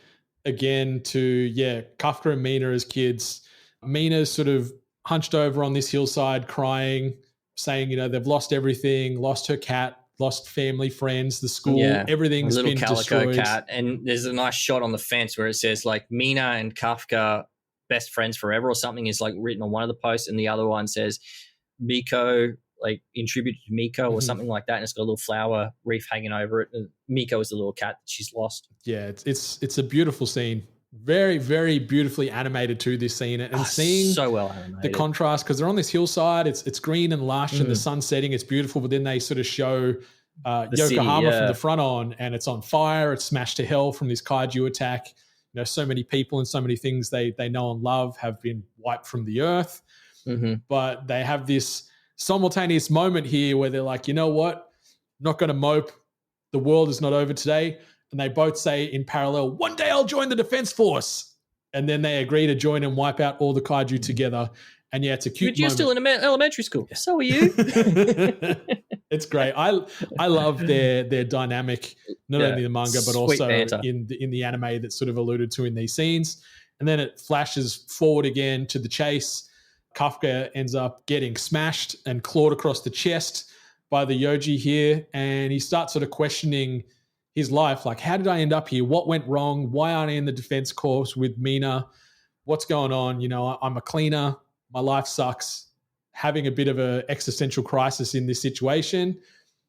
again to Kafka and Mina as kids. Mina's sort of hunched over on this hillside crying, saying, they've lost everything, lost her cat, lost family, friends, the school, everything's been destroyed. A little calico cat. And there's a nice shot on the fence where it says like Mina and Kafka best friends forever or something is like written on one of the posts and the other one says Miko, like in tribute to Miko or something like that. And it's got a little flower wreath hanging over it. And Miko is the little cat that she's lost. Yeah, it's a beautiful scene. Very, very beautifully animated to this scene and seeing so well animated. The contrast because they're on this hillside. It's green and lush and the sun's setting. It's beautiful, but then they sort of show Yokohama from the front on and it's on fire. It's smashed to hell from this kaiju attack. So many people and so many things they know and love have been wiped from the earth. But they have this simultaneous moment here where they're like, you know what? I'm not going to mope. The world is not over today. and they both say in parallel, one day I'll join the Defense Force. And then they agree to join and wipe out all the kaiju together. And yeah, it's a cute But you're moment. still in elementary school. So are you. It's great. I love their dynamic, not only in the manga, but Sweet also banter. in the anime that's sort of alluded to in these scenes. And then it flashes forward again to the chase. Kafka ends up getting smashed and clawed across the chest by the Yoji here. And he starts sort of questioning his life. Like, how did I end up here? What went wrong? Why aren't I in the Defense Corps with Mina? What's going on? You know, I'm a cleaner. My life sucks. Having a bit of an existential crisis in this situation.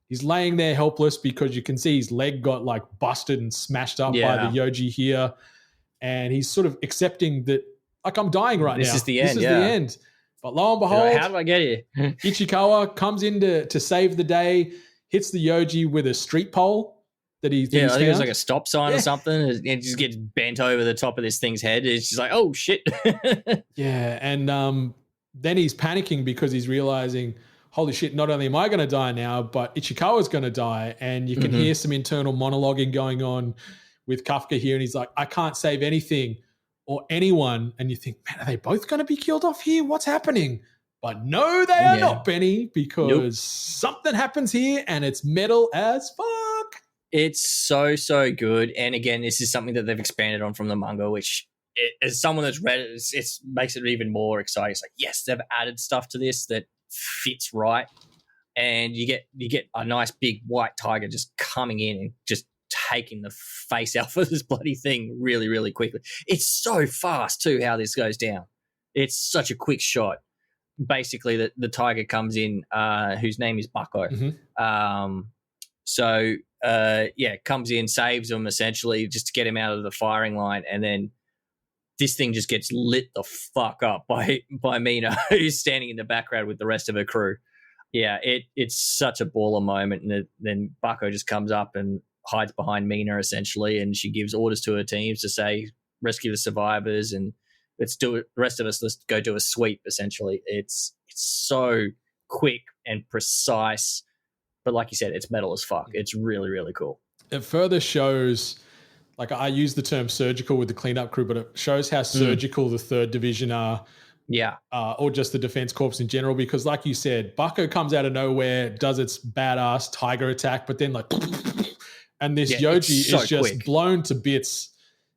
He's laying there helpless because you can see his leg got like busted and smashed up by the Yoji here. And he's sort of accepting that, like, I'm dying right now. This is the end. This is the end. But lo and behold, how did I get here? Ichikawa comes in to save the day, hits the Yoji with a street pole that he I think it was like a stop sign or something. And it just gets bent over the top of this thing's head. It's just like, oh, shit. Yeah, and then he's panicking because he's realizing, holy shit, not only am I going to die now, but Ichikawa's going to die. And you can hear some internal monologuing going on with Kafka here. And he's like, I can't save anything or anyone. And you think, man, are they both going to be killed off here? What's happening? But no, they are not, Benny, because something happens here and it's metal as fuck. It's so, so good. And again, this is something that they've expanded on from the manga, which as someone that's read it, it makes it even more exciting. It's like, yes, they've added stuff to this that fits right. And you get a nice big white tiger just coming in and just taking the face out of this bloody thing really, really quickly. It's so fast too how this goes down. It's such a quick shot. Basically, the tiger comes in, whose name is Bucko. Comes in, saves him essentially just to get him out of the firing line, and then this thing just gets lit the fuck up by Mina, who's standing in the background with the rest of her crew. Yeah, it's such a baller moment, and then Bucko just comes up and hides behind Mina essentially, and she gives orders to her teams to say, rescue the survivors and let's do it. The rest of us, let's go do a sweep essentially. It's so quick and precise, but like you said, it's metal as fuck. It's really, really cool. It further shows, like I use the term surgical with the cleanup crew, but it shows how surgical the 3rd Division are. Yeah. Or just the Defense Corps in general, because like you said, Bucko comes out of nowhere, does its badass tiger attack, but then like, and this Yoji is just quick. Blown to bits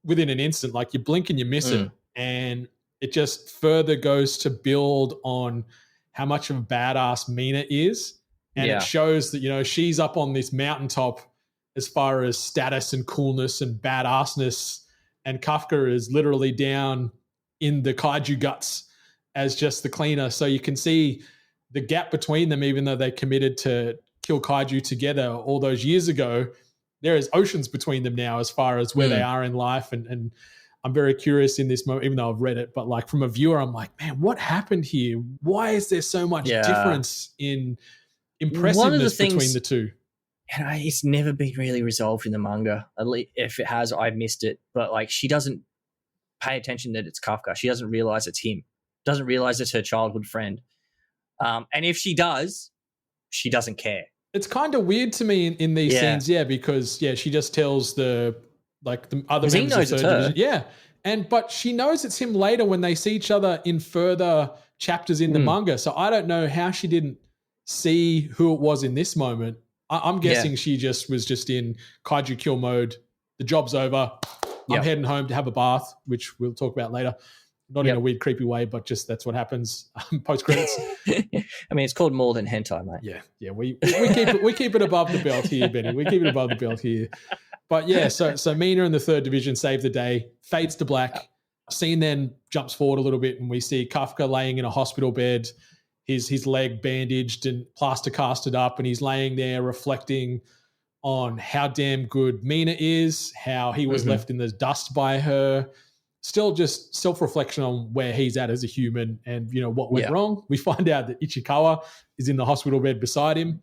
within an instant. Like you blink and you miss it. And it just further goes to build on how much of a badass Mina is. And it shows that, you know, she's up on this mountaintop as far as status and coolness and badassness. And Kafka is literally down in the kaiju guts as just the cleaner. So you can see the gap between them, even though they committed to kill kaiju together all those years ago, there is oceans between them now as far as where they are in life. And I'm very curious in this moment, even though I've read it, but like from a viewer, I'm like, man, what happened here? Why is there so much difference in impressiveness between the two? And it's never been really resolved in the manga. At least if it has, I missed it. But like, she doesn't pay attention that it's Kafka. She doesn't realize it's him. Doesn't realize it's her childhood friend. And if she does, she doesn't care. It's kind of weird to me in these scenes, because she just tells the other members of 3rd Division. Yeah. But she knows it's him later when they see each other in further chapters in the manga. So I don't know how she didn't see who it was in this moment. I'm guessing she was just in kaiju kill mode. The job's over. I'm heading home to have a bath, which we'll talk about later. Not in a weird, creepy way, but just that's what happens post credits. I mean, it's called more than hentai, mate. Yeah. We keep it above the belt here, Benny. We keep it above the belt here. But yeah, so Mina and the 3rd Division save the day. Fades to black. Scene then jumps forward a little bit, and we see Kafka laying in a hospital bed, his leg bandaged and plaster casted up, and he's laying there reflecting on how damn good Mina is, how he was left in the dust by her. Still just self-reflection on where he's at as a human and, you know, what went wrong. We find out that Ichikawa is in the hospital bed beside him.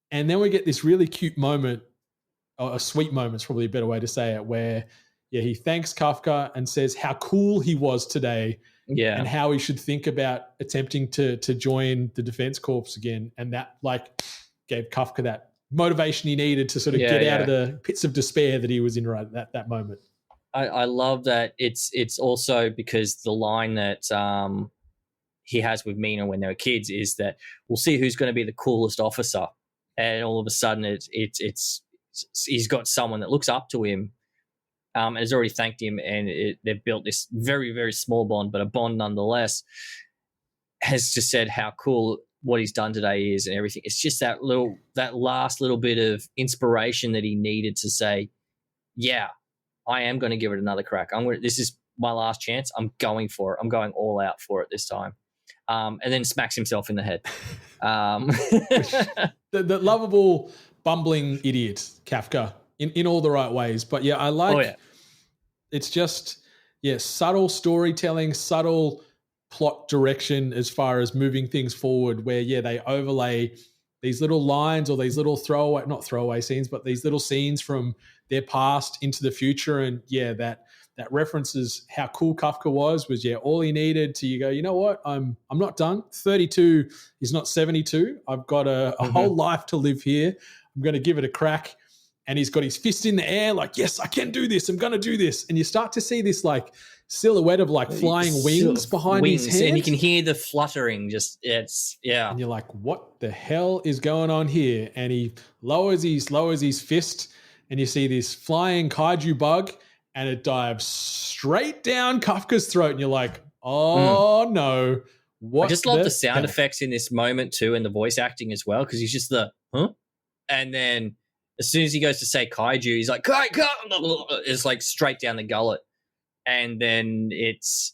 And then we get this really cute moment, or a sweet moment is probably a better way to say it, where he thanks Kafka and says how cool he was today and how he should think about attempting to join the Defense Corps again. And that like gave Kafka that motivation he needed to sort of get out of the pits of despair that he was in right at that moment. I love that it's also because the line that he has with Mina when they were kids is that we'll see who's going to be the coolest officer, and all of a sudden it's he's got someone that looks up to him and has already thanked him, and they've built this very, very small bond, but a bond nonetheless. Has just said how cool what he's done today is and everything. It's just that last little bit of inspiration that he needed to say, yeah, I am going to give it another crack. This is my last chance. I'm going for it. I'm going all out for it this time. And then smacks himself in the head. The lovable, bumbling idiot, Kafka, in all the right ways. But yeah, I like it's just, subtle storytelling, subtle plot direction as far as moving things forward, where they overlay these little lines or these little not throwaway scenes, but these little scenes from their past into the future. And that references how cool Kafka was all he needed to go, you know what, I'm not done. 32 is not 72. I've got a whole life to live here. I'm going to give it a crack. And he's got his fist in the air like, yes, I can do this. I'm going to do this. And you start to see this like silhouette of like flying wings behind his head. And you can hear the fluttering. And you're like, what the hell is going on here? And he lowers his fist, and you see this flying kaiju bug, and it dives straight down Kafka's throat. And you're like, oh no. What? I just love the sound effects in this moment too, and the voice acting as well, because he's just and then as soon as he goes to say kaiju, he's like, it's like straight down the gullet. And then it's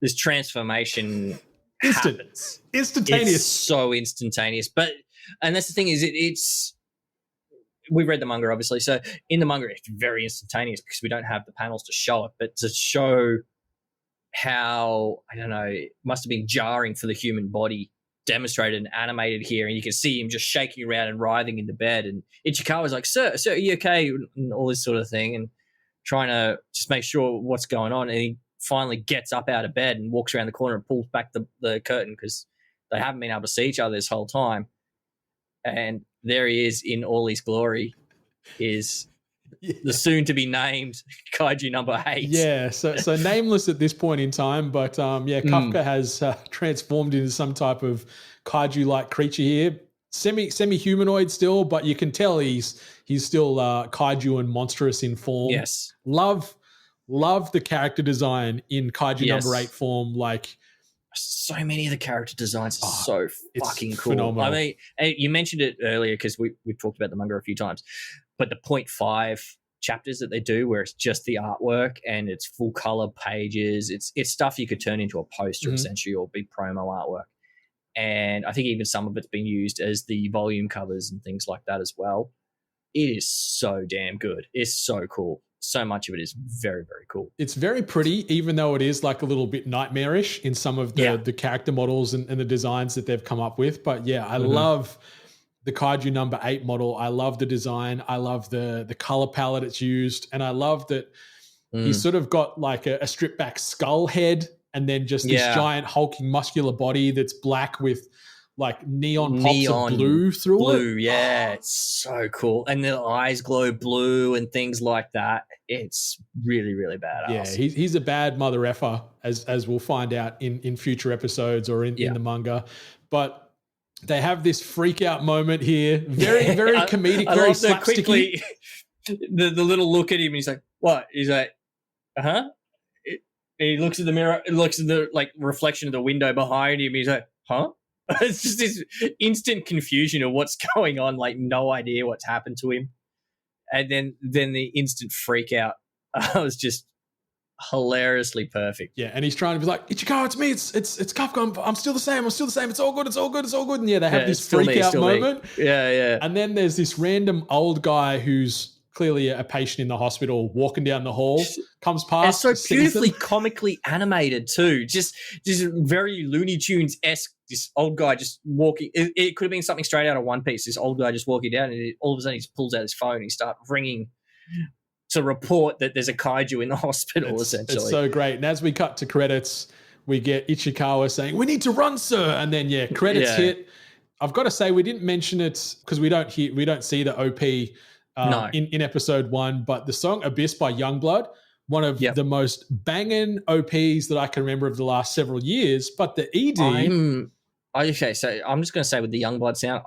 this transformation happens. Instantaneous. It's so instantaneous. And that's the thing is we read the manga, obviously. So in the manga, it's very instantaneous because we don't have the panels to show it, but to show how, I don't know, it must have been jarring for the human body, demonstrated and animated here, and you can see him just shaking around and writhing in the bed, and Ichikawa's like, sir, are you okay, and all this sort of thing, and trying to just make sure what's going on. And he finally gets up out of bed and walks around the corner and pulls back the curtain, because they haven't been able to see each other this whole time, and there he is in all his glory, is the soon-to-be named Kaiju No.8. Yeah, so nameless at this point in time, but Kafka has transformed into some type of kaiju-like creature here. Semi-humanoid still, but you can tell he's still kaiju and monstrous in form. Yes. Love the character design in Kaiju No.8 form. Like, so many of the character designs are so fucking cool. Phenomenal. I mean, you mentioned it earlier because we've talked about the manga a few times, but the 0.5 chapters that they do where it's just the artwork and it's full color pages, it's stuff you could turn into a poster essentially, or big promo artwork. And I think even some of it's been used as the volume covers and things like that as well. It is so damn good. It's so cool. So much of it is very, very cool. It's very pretty, even though it is like a little bit nightmarish in some of the character models and the designs that they've come up with. But yeah, I love the Kaiju No.8 model. I love the design. I love the color palette it's used. And I love that he's sort of got like a stripped back skull head, and then just this giant hulking muscular body that's black with like neon pops of blue through it. Yeah, it's so cool. And the eyes glow blue and things like that. It's really, really badass. Yeah, he's a bad mother effer, as we'll find out in future episodes or in the manga. But they have this freak out moment here. Very, very comedic, very slapsticky. The little look at him, and he's like, what? He's like, he looks in the mirror, looks in the like reflection of the window behind him. He's like, huh? It's just this instant confusion of what's going on, like no idea what's happened to him. And then the instant freak out was just hilariously perfect. Yeah, and he's trying to be like, Ichikawa, it's me, it's Kafka, I'm still the same, it's all good. And yeah, they have this freak out moment. Yeah. And then there's this random old guy who's clearly a patient in the hospital walking down the hall, comes past. And so beautifully comically animated too. Just very Looney Tunes-esque, this old guy just walking. It could have been something straight out of One Piece. This old guy just walking down, and all of a sudden he just pulls out his phone and he starts ringing to report that there's a kaiju in the hospital, essentially. It's so great. And as we cut to credits, we get Ichikawa saying, "We need to run, sir." And then, credits hit. I've got to say we didn't mention it because we don't see the OP No. in episode 1, but the song Abyss by Youngblood, one of Yep. the most banging OPs that I can remember of the last several years. But the ED, Okay, so I'm just going to say with the Youngblood sound,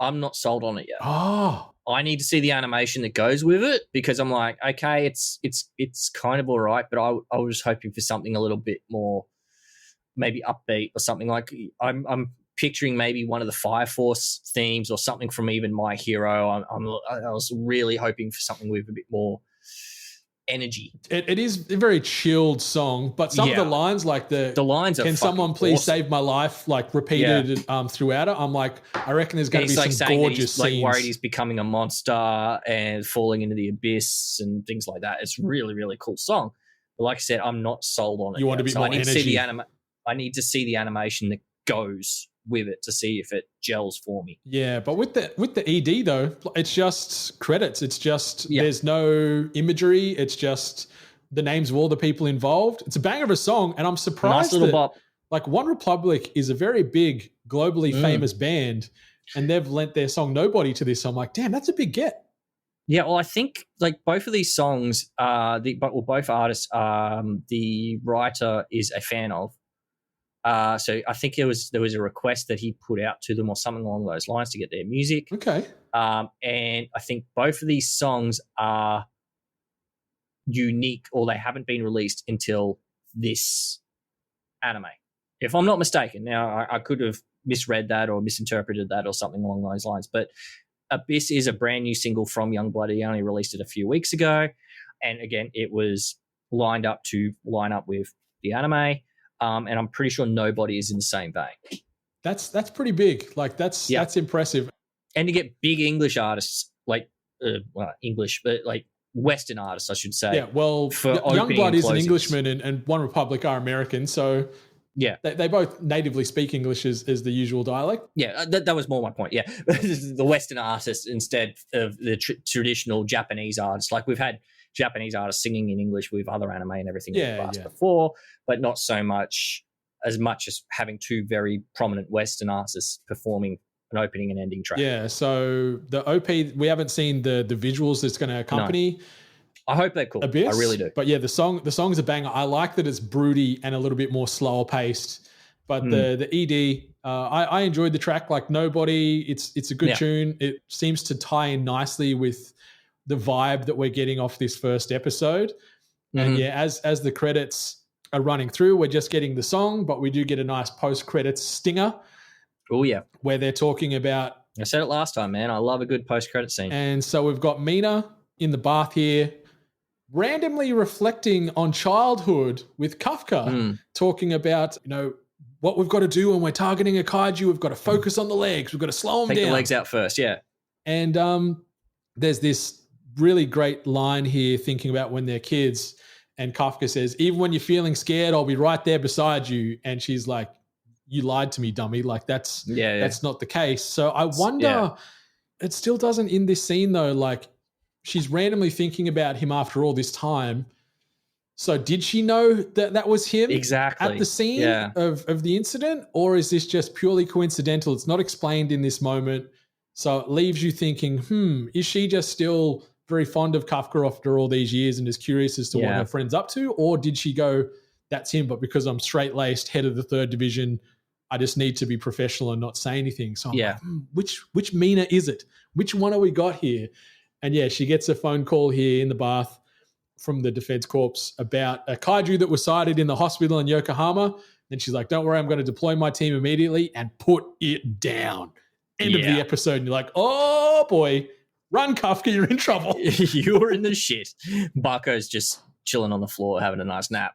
I'm not sold on it yet. oh, I need to see the animation that goes with it because I'm like, okay, it's kind of all right, but I was hoping for something a little bit more, maybe upbeat or something. Like I'm picturing maybe one of the Fire Force themes or something from even My Hero. I was really hoping for something with a bit more energy. it is a very chilled song, but some of the lines, like the lines are "Can someone please awesome. save my life?" like repeated throughout it. I'm like, I reckon there's going to be He's some saying that gorgeous he's like scenes. worried he's becoming a monster and falling into the abyss and things like that. It's really, really cool song. But like I said, I'm not sold on it. You want a bit more I need energy. to see I need to see the animation that goes with it to see if it gels for me. Yeah, but with the ED though, it's just credits. It's just there's no imagery. It's just the names of all the people involved. It's a banger of a song, and I'm surprised Nice little that bop. like One Republic is a very big, globally famous band, and they've lent their song "Nobody" to this. So I'm like, damn, that's a big get. Yeah, well, I think like both of these songs, both artists, the writer is a fan of. So I think there was a request that he put out to them or something along those lines to get their music. Okay. And I think both of these songs are unique, or they haven't been released until this anime, if I'm not mistaken. Now, I could have misread that or misinterpreted that or something along those lines, but Abyss is a brand new single from Youngblood. He only released it a few weeks ago. And again, it was lined up to line up with the anime. And I'm pretty sure Nobody is in the same vein. That's pretty big. Like that's impressive. And to get big English artists, like English, but like Western artists, I should say. Yeah, well, Youngblood is an Englishman and One Republic are American, so yeah, they both natively speak English as the usual dialect. Yeah, that was more my point. Yeah, the Western artists instead of the traditional Japanese artists. Like we've had Japanese artists singing in English with other anime and everything in the past before, but not so much as having two very prominent Western artists performing an opening and ending track. Yeah, so the OP, we haven't seen the visuals that's going to accompany. No. I hope they're cool. Abyss, I really do. But yeah, the song's a banger. I like that it's broody and a little bit more slower paced. But the ED, I enjoyed the track like Nobody. It's a good tune. It seems to tie in nicely with the vibe that we're getting off this first episode. And yeah, as the credits are running through, we're just getting the song, but we do get a nice post-credits stinger. Oh yeah. Where they're talking about... I said it last time, man. I love a good post-credit scene. And so we've got Mina in the bath here, randomly reflecting on childhood with Kafka, talking about, what we've got to do when we're targeting a kaiju. We've got to focus on the legs. We've got to slow them down. Take the legs out first, yeah. And there's this really great line here thinking about when they're kids. And Kafka says, even when you're feeling scared, I'll be right there beside you. And she's like, you lied to me, dummy. Like that's not the case. So I wonder, it still doesn't in this scene though, like she's randomly thinking about him after all this time. So did she know that was him exactly at the scene of the incident? Or is this just purely coincidental? It's not explained in this moment. So it leaves you thinking, is she just still very fond of Kafka after all these years and is curious as to what her friend's up to? Or did she go, that's him, but because I'm straight-laced, head of the 3rd Division, I just need to be professional and not say anything. So I'm like, which Mina is it? Which one have we got here? And yeah, she gets a phone call here in the bath from the Defense Corps about a kaiju that was sighted in the hospital in Yokohama. And she's like, don't worry, I'm going to deploy my team immediately and put it down. End of the episode. And you're like, oh boy, run Kafka, you're in trouble. You're in the shit. Bako's just chilling on the floor having a nice nap.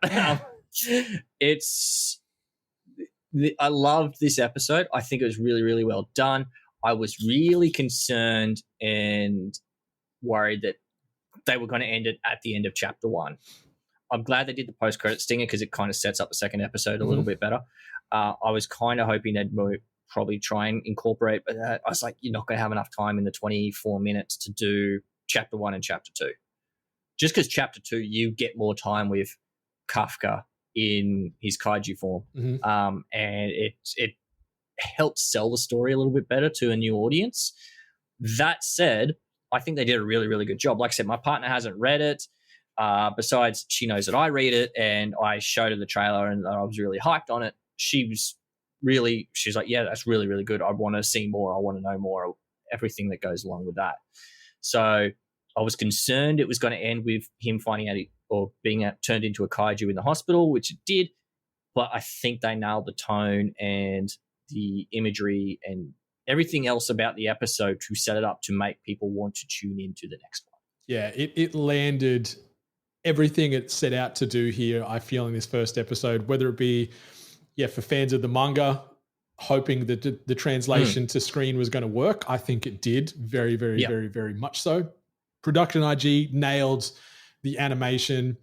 I loved this episode. I think it was really, really well done. I was really concerned and worried that they were going to end it at the end of chapter 1. I'm glad they did the post-credit stinger because it kind of sets up the second episode a little bit better. I was kind of hoping they'd probably try and incorporate, but I was like, you're not going to have enough time in the 24 minutes to do chapter 1 and chapter 2. Just because chapter 2, you get more time with Kafka in his kaiju form. And it helped sell the story a little bit better to a new audience. That said, I think they did a really, really good job. Like I said, my partner hasn't read it. Besides, she knows that I read it, and I showed her the trailer, and I was really hyped on it. She's like, yeah, that's really, really good. I want to see more. I want to know more, everything that goes along with that. So I was concerned it was going to end with him finding out or being turned into a kaiju in the hospital, which it did. But I think they nailed the tone and the imagery and everything else about the episode to set it up to make people want to tune into the next one. Yeah, it landed everything it set out to do here, I feel, in this first episode, whether it be, for fans of the manga, hoping that the translation to screen was going to work. I think it did very, very, very, very much so. Production IG nailed the animation.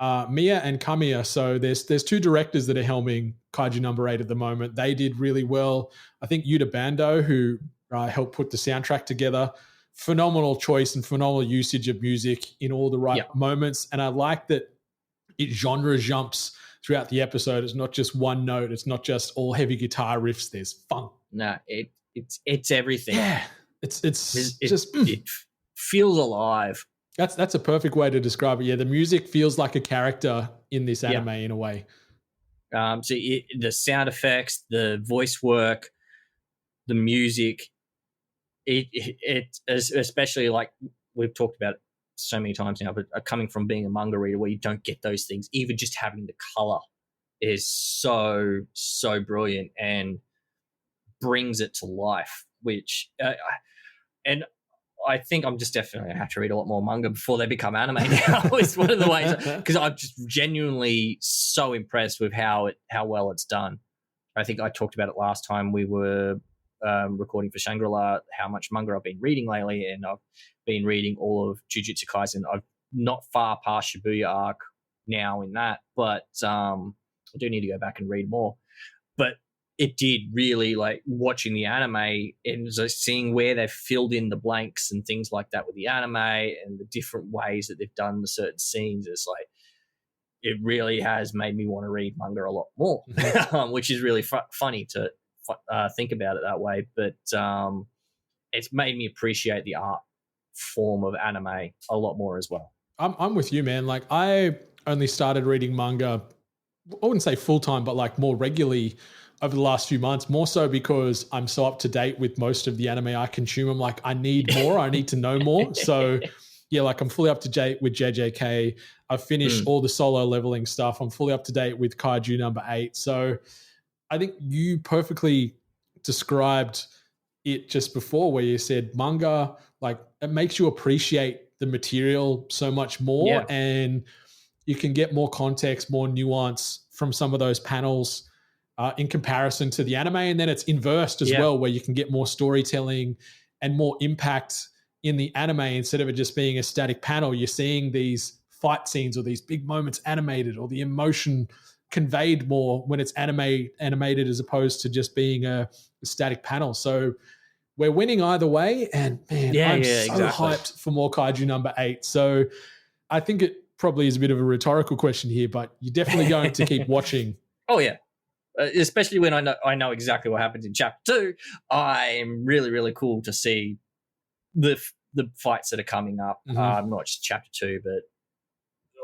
Mia and Kamiya, so there's two directors that are helming Kaiju No.8 at the moment. They did really well. I think Yuta Bando, who helped put the soundtrack together, phenomenal choice and phenomenal usage of music in all the right moments. And I like that it genre jumps throughout the episode. It's not just one note. It's not just all heavy guitar riffs. There's funk. No, it's everything. Yeah, it feels alive. That's a perfect way to describe it. Yeah, the music feels like a character in this anime in a way. The sound effects, the voice work, the music, it especially, like we've talked about it so many times now, but coming from being a manga reader where you don't get those things, even just having the color is so brilliant and brings it to life, which and I think I'm just definitely going to have to read a lot more manga before they become anime now. It's one of the ways, because I'm just genuinely so impressed with how well it's done. I think I talked about it last time we were recording for Shangri-La, how much manga I've been reading lately, and I've been reading all of Jujutsu Kaisen. I'm not far past Shibuya arc now in that, but I do need to go back and read more. But it did really, like, watching the anime and just seeing where they've filled in the blanks and things like that with the anime and the different ways that they've done the certain scenes. It's like, it really has made me want to read manga a lot more, which is really funny to think about it that way. But it's made me appreciate the art form of anime a lot more as well. I'm with you, man. Like, I only started reading manga, I wouldn't say full-time, but like more regularly over the last few months, more so because I'm so up to date with most of the anime I consume. I'm like, I need more. I need to know more. So yeah, like I'm fully up to date with JJK. I've finished all the solo leveling stuff. I'm fully up to date with Kaiju No.8. So I think you perfectly described it just before, where you said manga, like, it makes you appreciate the material so much more, and you can get more context, more nuance from some of those panels in comparison to the anime. And then it's inversed as well, where you can get more storytelling and more impact in the anime. Instead of it just being a static panel, you're seeing these fight scenes or these big moments animated, or the emotion conveyed more when it's animated as opposed to just being a static panel. So we're winning either way. And man, I'm so hyped for more Kaiju No.8. So I think it probably is a bit of a rhetorical question here, but you're definitely going to keep watching. Oh yeah. Especially when I know exactly what happens in chapter 2. I'm really, really cool to see the fights that are coming up. Not just chapter 2, but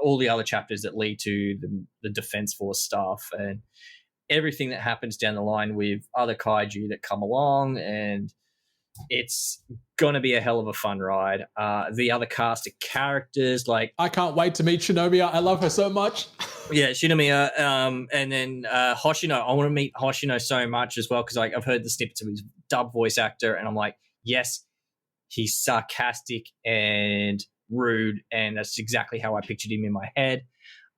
all the other chapters that lead to the Defense Force stuff and everything that happens down the line with other kaiju that come along. And it's going to be a hell of a fun ride. The other cast of characters, like, I can't wait to meet Shinomiya. I love her so much. Yeah, Shinomiya, and then Hoshino. I want to meet Hoshino so much as well, because I've heard the snippets of his dub voice actor, and I'm like, yes, he's sarcastic and rude, and that's exactly how I pictured him in my head.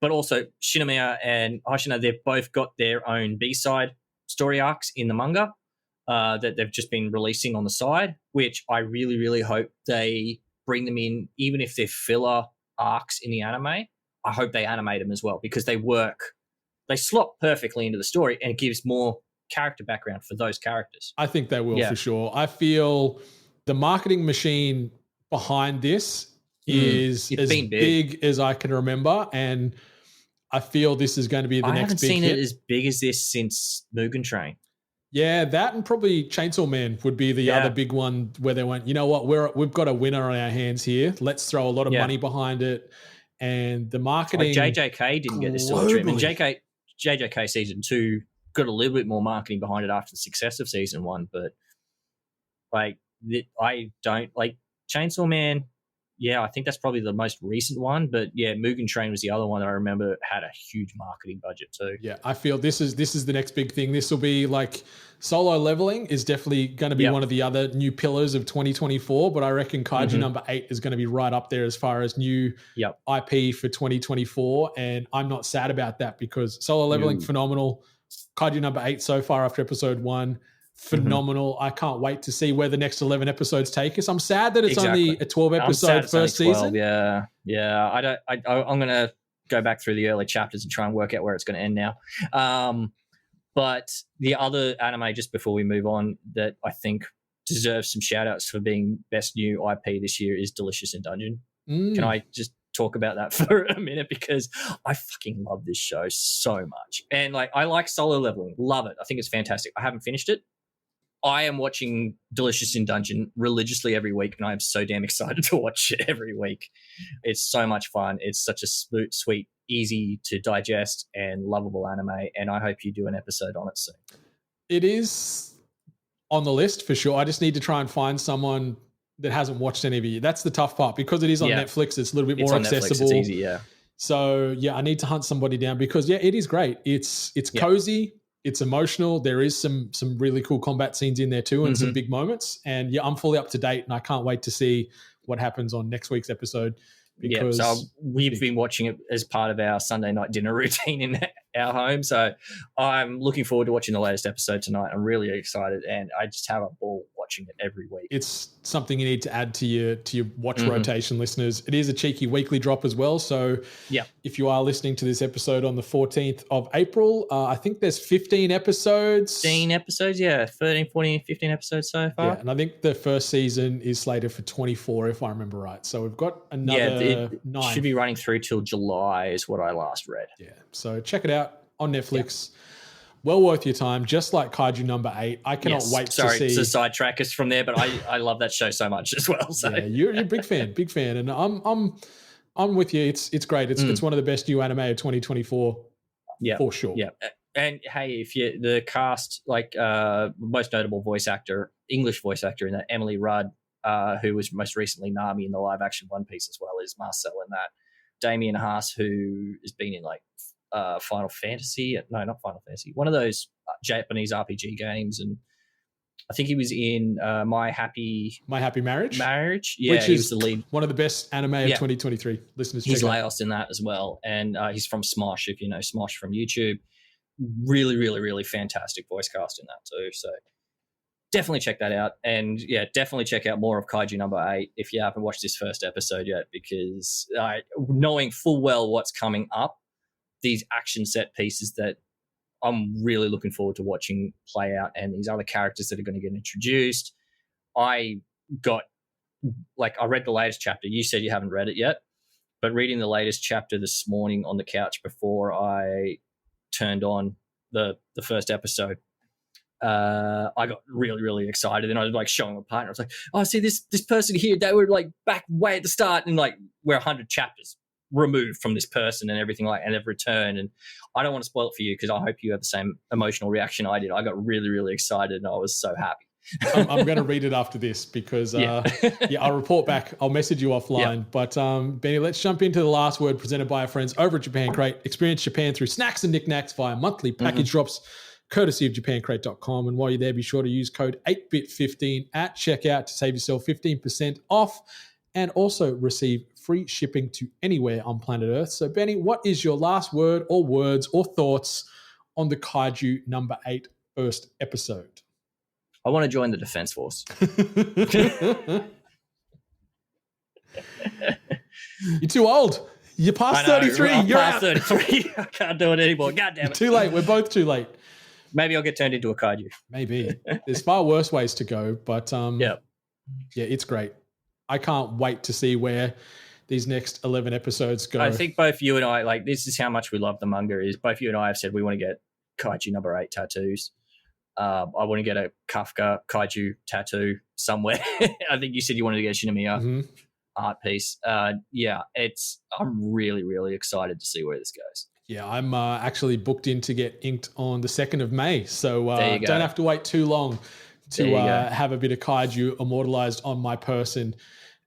But also, Shinomiya and Hoshino, they've both got their own B-side story arcs in the manga that they've just been releasing on the side, which I really, really hope they bring them in, even if they're filler arcs in the anime. I hope they animate them as well, because they slot perfectly into the story, and it gives more character background for those characters. I think they will for sure. I feel the marketing machine behind this is as big as I can remember, and I feel this is going to be the next big hit. I haven't seen it as big as this since Mugen Train. Yeah, that and probably Chainsaw Man would be the other big one where they went, you know what, we've got a winner on our hands here. Let's throw a lot of money behind it. And the marketing. Like JJK didn't get this sort of treatment. JJK season 2 got a little bit more marketing behind it after the success of season 1, but like I don't like Chainsaw Man. Yeah, I think that's probably the most recent one, but yeah, Mugen Train was the other one that I remember had a huge marketing budget too. Yeah, I feel this is the next big thing. This will be like Solo Leveling is definitely going to be one of the other new pillars of 2024, but I reckon Kaiju number 8 is going to be right up there as far as new IP for 2024, and I'm not sad about that because Solo Leveling phenomenal. Kaiju number 8 so far after episode 1. Phenomenal. I can't wait to see where the next 11 episodes take us. I'm sad that it's only a 12 episode first season. Yeah. I'm going to go back through the early chapters and try and work out where it's going to end now. But the other anime, just before we move on, that I think deserves some shout outs for being best new IP this year is Delicious in Dungeon. Can I just talk about that for a minute? Because I fucking love this show so much. And like, I like Solo Leveling. Love it. I think it's fantastic. I haven't finished it. I am watching Delicious in Dungeon religiously every week, and I am so damn excited to watch it every week. It's so much fun. It's such a sweet, easy to digest and lovable anime, and I hope you do an episode on it soon. It is on the list for sure. I just need to try and find someone that hasn't watched any of it. That's the tough part because it is on Netflix. It's a little bit more accessible. Netflix, it's easy, yeah. So yeah, I need to hunt somebody down because it is great. It's cozy. It's emotional. There is some really cool combat scenes in there too and some big moments. And yeah, I'm fully up to date and I can't wait to see what happens on next week's episode. Because so we've been watching it as part of our Sunday night dinner routine in our home. So I'm looking forward to watching the latest episode tonight. I'm really excited and I just have a ball watching it every week. It's something you need to add to your watch rotation, listeners. It is a cheeky weekly drop as well. So if you are listening to this episode on the 14th of April, I think there's 15 episodes. 15 episodes, 13, 14, 15 episodes so far. Yeah, and I think the first season is slated for 24 if I remember right. So we've got another 9. Should be running through till July is what I last read. Yeah, so check it out on Netflix. Well worth your time, just like Kaiju number 8. I cannot wait to see. Sorry to sidetrack us from there, but I love that show so much as well. So yeah, you're a big fan, and I'm with you. It's great. It's one of the best new anime of 2024. Yeah, for sure. Yeah, and hey, if you the cast, like most notable English voice actor in that, Emily Rudd, who was most recently Nami in the live action One Piece as well, is Marcel in that. Damien Haas, who has been in like Final Fantasy, no, not Final Fantasy, one of those Japanese RPG games, and I think he was in My Happy Marriage. Yeah, which he is was the lead. One of the best anime of 2023. Listeners, he's Laos in that as well, and he's from Smosh. If you know Smosh from YouTube, really, really, really fantastic voice cast in that too. So definitely check that out, and yeah, definitely check out more of Kaiju number 8 if you haven't watched this first episode yet, because knowing full well what's coming up, these action set pieces that I'm really looking forward to watching play out, and these other characters that are going to get introduced. I read the latest chapter. You said you haven't read it yet, but reading the latest chapter this morning on the couch before I turned on the first episode, I got really, really excited, and I was like showing my partner. I was like, "Oh, see this person here. They were like back way at the start, and like we're 100 chapters removed from this person and everything and they've returned." And I don't want to spoil it for you because I hope you have the same emotional reaction I did. I got really, really excited and I was so happy. I'm going to read it after this because I'll report back. I'll message you offline. But Benny, let's jump into the last word presented by our friends over at Japan Crate. Experience Japan through snacks and knickknacks via monthly package drops courtesy of japancrate.com. And while you're there, be sure to use code 8bit15 at checkout to save yourself 15% off and also receive free shipping to anywhere on planet Earth. So Benny, what is your last word or words or thoughts on the Kaiju number 8 first episode? I want to join the Defense Force. You're too old. You're past 33. You're past out. 33. I can't do it anymore. God damn it. Too late. We're both too late. Maybe I'll get turned into a kaiju. Maybe. There's far worse ways to go, but yeah, it's great. I can't wait to see where these next 11 episodes go. I think both you and I, like, this is how much we love the manga, is both you and I have said we want to get Kaiju number 8 tattoos. I want to get a Kafka Kaiju tattoo somewhere. I think you said you wanted to get a Shinomiya art piece. I'm really, really excited to see where this goes. Yeah, I'm actually booked in to get inked on the 2nd of May. So don't have to wait too long to have a bit of kaiju immortalized on my person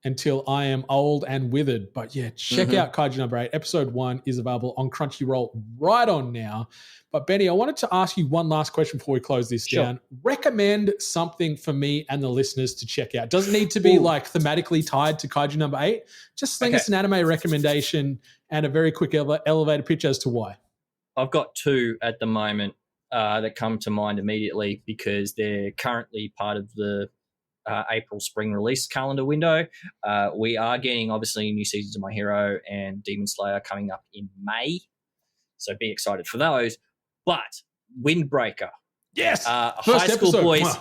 until I am old and withered. But yeah, check out Kaiju No. 8. Episode 1 is available on Crunchyroll right on now. But Benny, I wanted to ask you one last question before we close this down. Recommend something for me and the listeners to check out. Doesn't need to be like thematically tied to Kaiju No. 8. Just sling us an anime recommendation and a very quick elevator pitch as to why. I've got 2 at the moment that come to mind immediately because they're currently part of the April spring release calendar window. We are getting obviously new seasons of My Hero and Demon Slayer coming up in May, so be excited for those. But Windbreaker, yes, high school episode. Boys.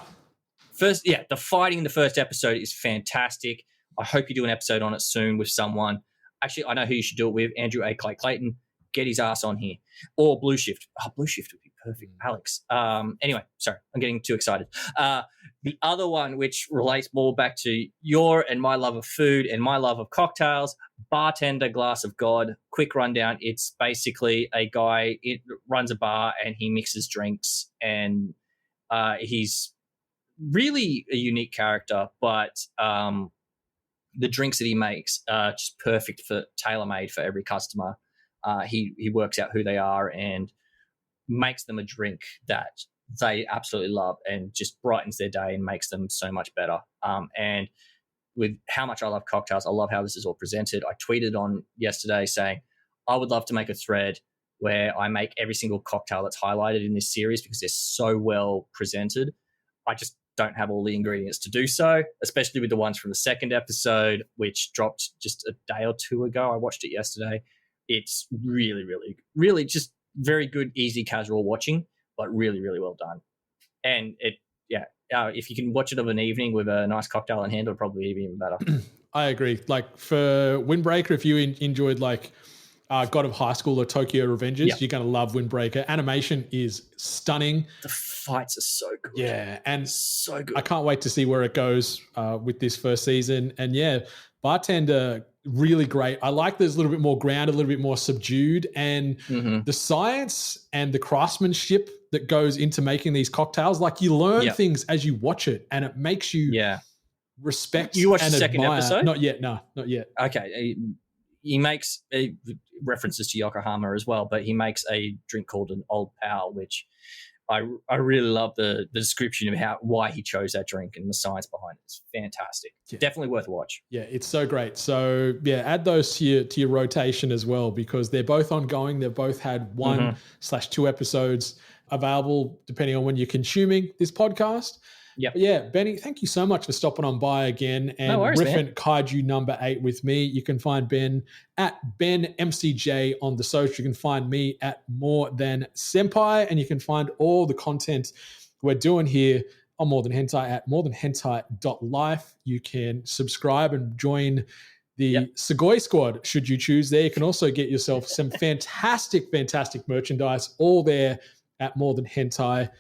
The fighting in the first episode is fantastic. I hope you do an episode on it soon with someone. Actually, I know who you should do it with. Andrew A. Clayton. Get his ass on here. Or Blue Shift. Oh, Blue Shift would be perfect. Alex. Anyway, sorry. I'm getting too excited. The other one, which relates more back to your and my love of food and my love of cocktails, Bartender Glass of God. Quick rundown. It's basically a guy runs a bar and he mixes drinks, and he's really a unique character, but the drinks that he makes are just perfect for tailor-made for every customer. He works out who they are and makes them a drink that they absolutely love and just brightens their day and makes them so much better. And with how much I love cocktails, I love how this is all presented. I tweeted on yesterday saying I would love to make a thread where I make every single cocktail that's highlighted in this series because they're so well presented. I just don't have all the ingredients to do so, especially with the ones from the second episode, which dropped just a day or 2 ago. I watched it yesterday. It's really, really, really just very good, easy, casual watching, but really, really well done. And if you can watch it of an evening with a nice cocktail in hand, it'll probably be even better. I agree. Like for Windbreaker, if you enjoyed like God of High School or Tokyo Revengers, you're going to love Windbreaker. Animation is stunning. The fights are so good. Yeah, and so good. I can't wait to see where it goes with this first season. And yeah, Bartender, really great. I like there's a little bit more grounded, a little bit more subdued, and the science and the craftsmanship that goes into making these cocktails, like you learn things as you watch it, and it makes you respect. You watched and the second admire. episode? Not yet. No, not yet. Okay. He makes references to Yokohama as well, but he makes a drink called an Old Pal, which I really love the description of why he chose that drink and the science behind it. It's fantastic. Yeah. Definitely worth a watch. Yeah, it's so great. So yeah, add those to your rotation as well, because they're both ongoing. They've both had 1/2 episodes available depending on when you're consuming this podcast. Yeah, Benny, thank you so much for stopping on by again and riffing Kaiju No. 8 with me. You can find Ben at BenMCJ on the social. You can find me at More Than Senpai, and you can find all the content we're doing here on More Than Hentai at morethanhentai.life. You can subscribe and join the Sugoi Squad should you choose there. You can also get yourself some fantastic merchandise, all there at More Than Hentai.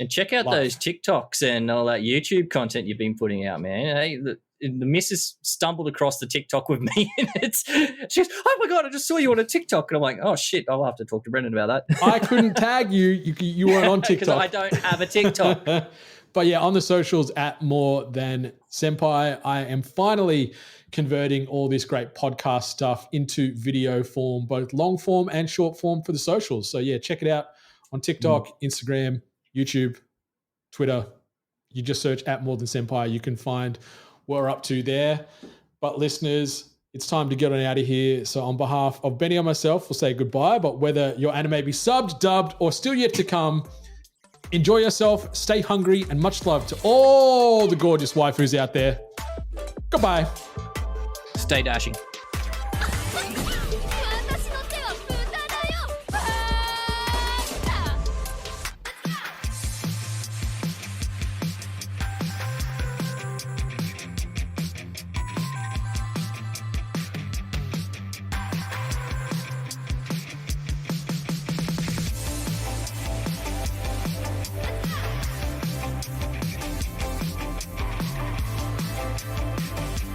And check out those TikToks and all that YouTube content you've been putting out, man. Hey, the missus stumbled across the TikTok with me, and she goes, "Oh my god, I just saw you on a TikTok," and I'm like, "Oh shit, I'll have to talk to Brendan about that." I couldn't tag you. You weren't on TikTok because I don't have a TikTok. But yeah, on the socials at More Than Senpai. I am finally converting all this great podcast stuff into video form, both long form and short form for the socials. So yeah, check it out on TikTok, Instagram, YouTube, Twitter. You just search at More Than Senpai. You can find what we're up to there. But listeners, it's time to get on out of here. So on behalf of Benny and myself, we'll say goodbye. But whether your anime be subbed, dubbed, or still yet to come, enjoy yourself, stay hungry, and much love to all the gorgeous waifus out there. Goodbye. Stay dashing. Bye.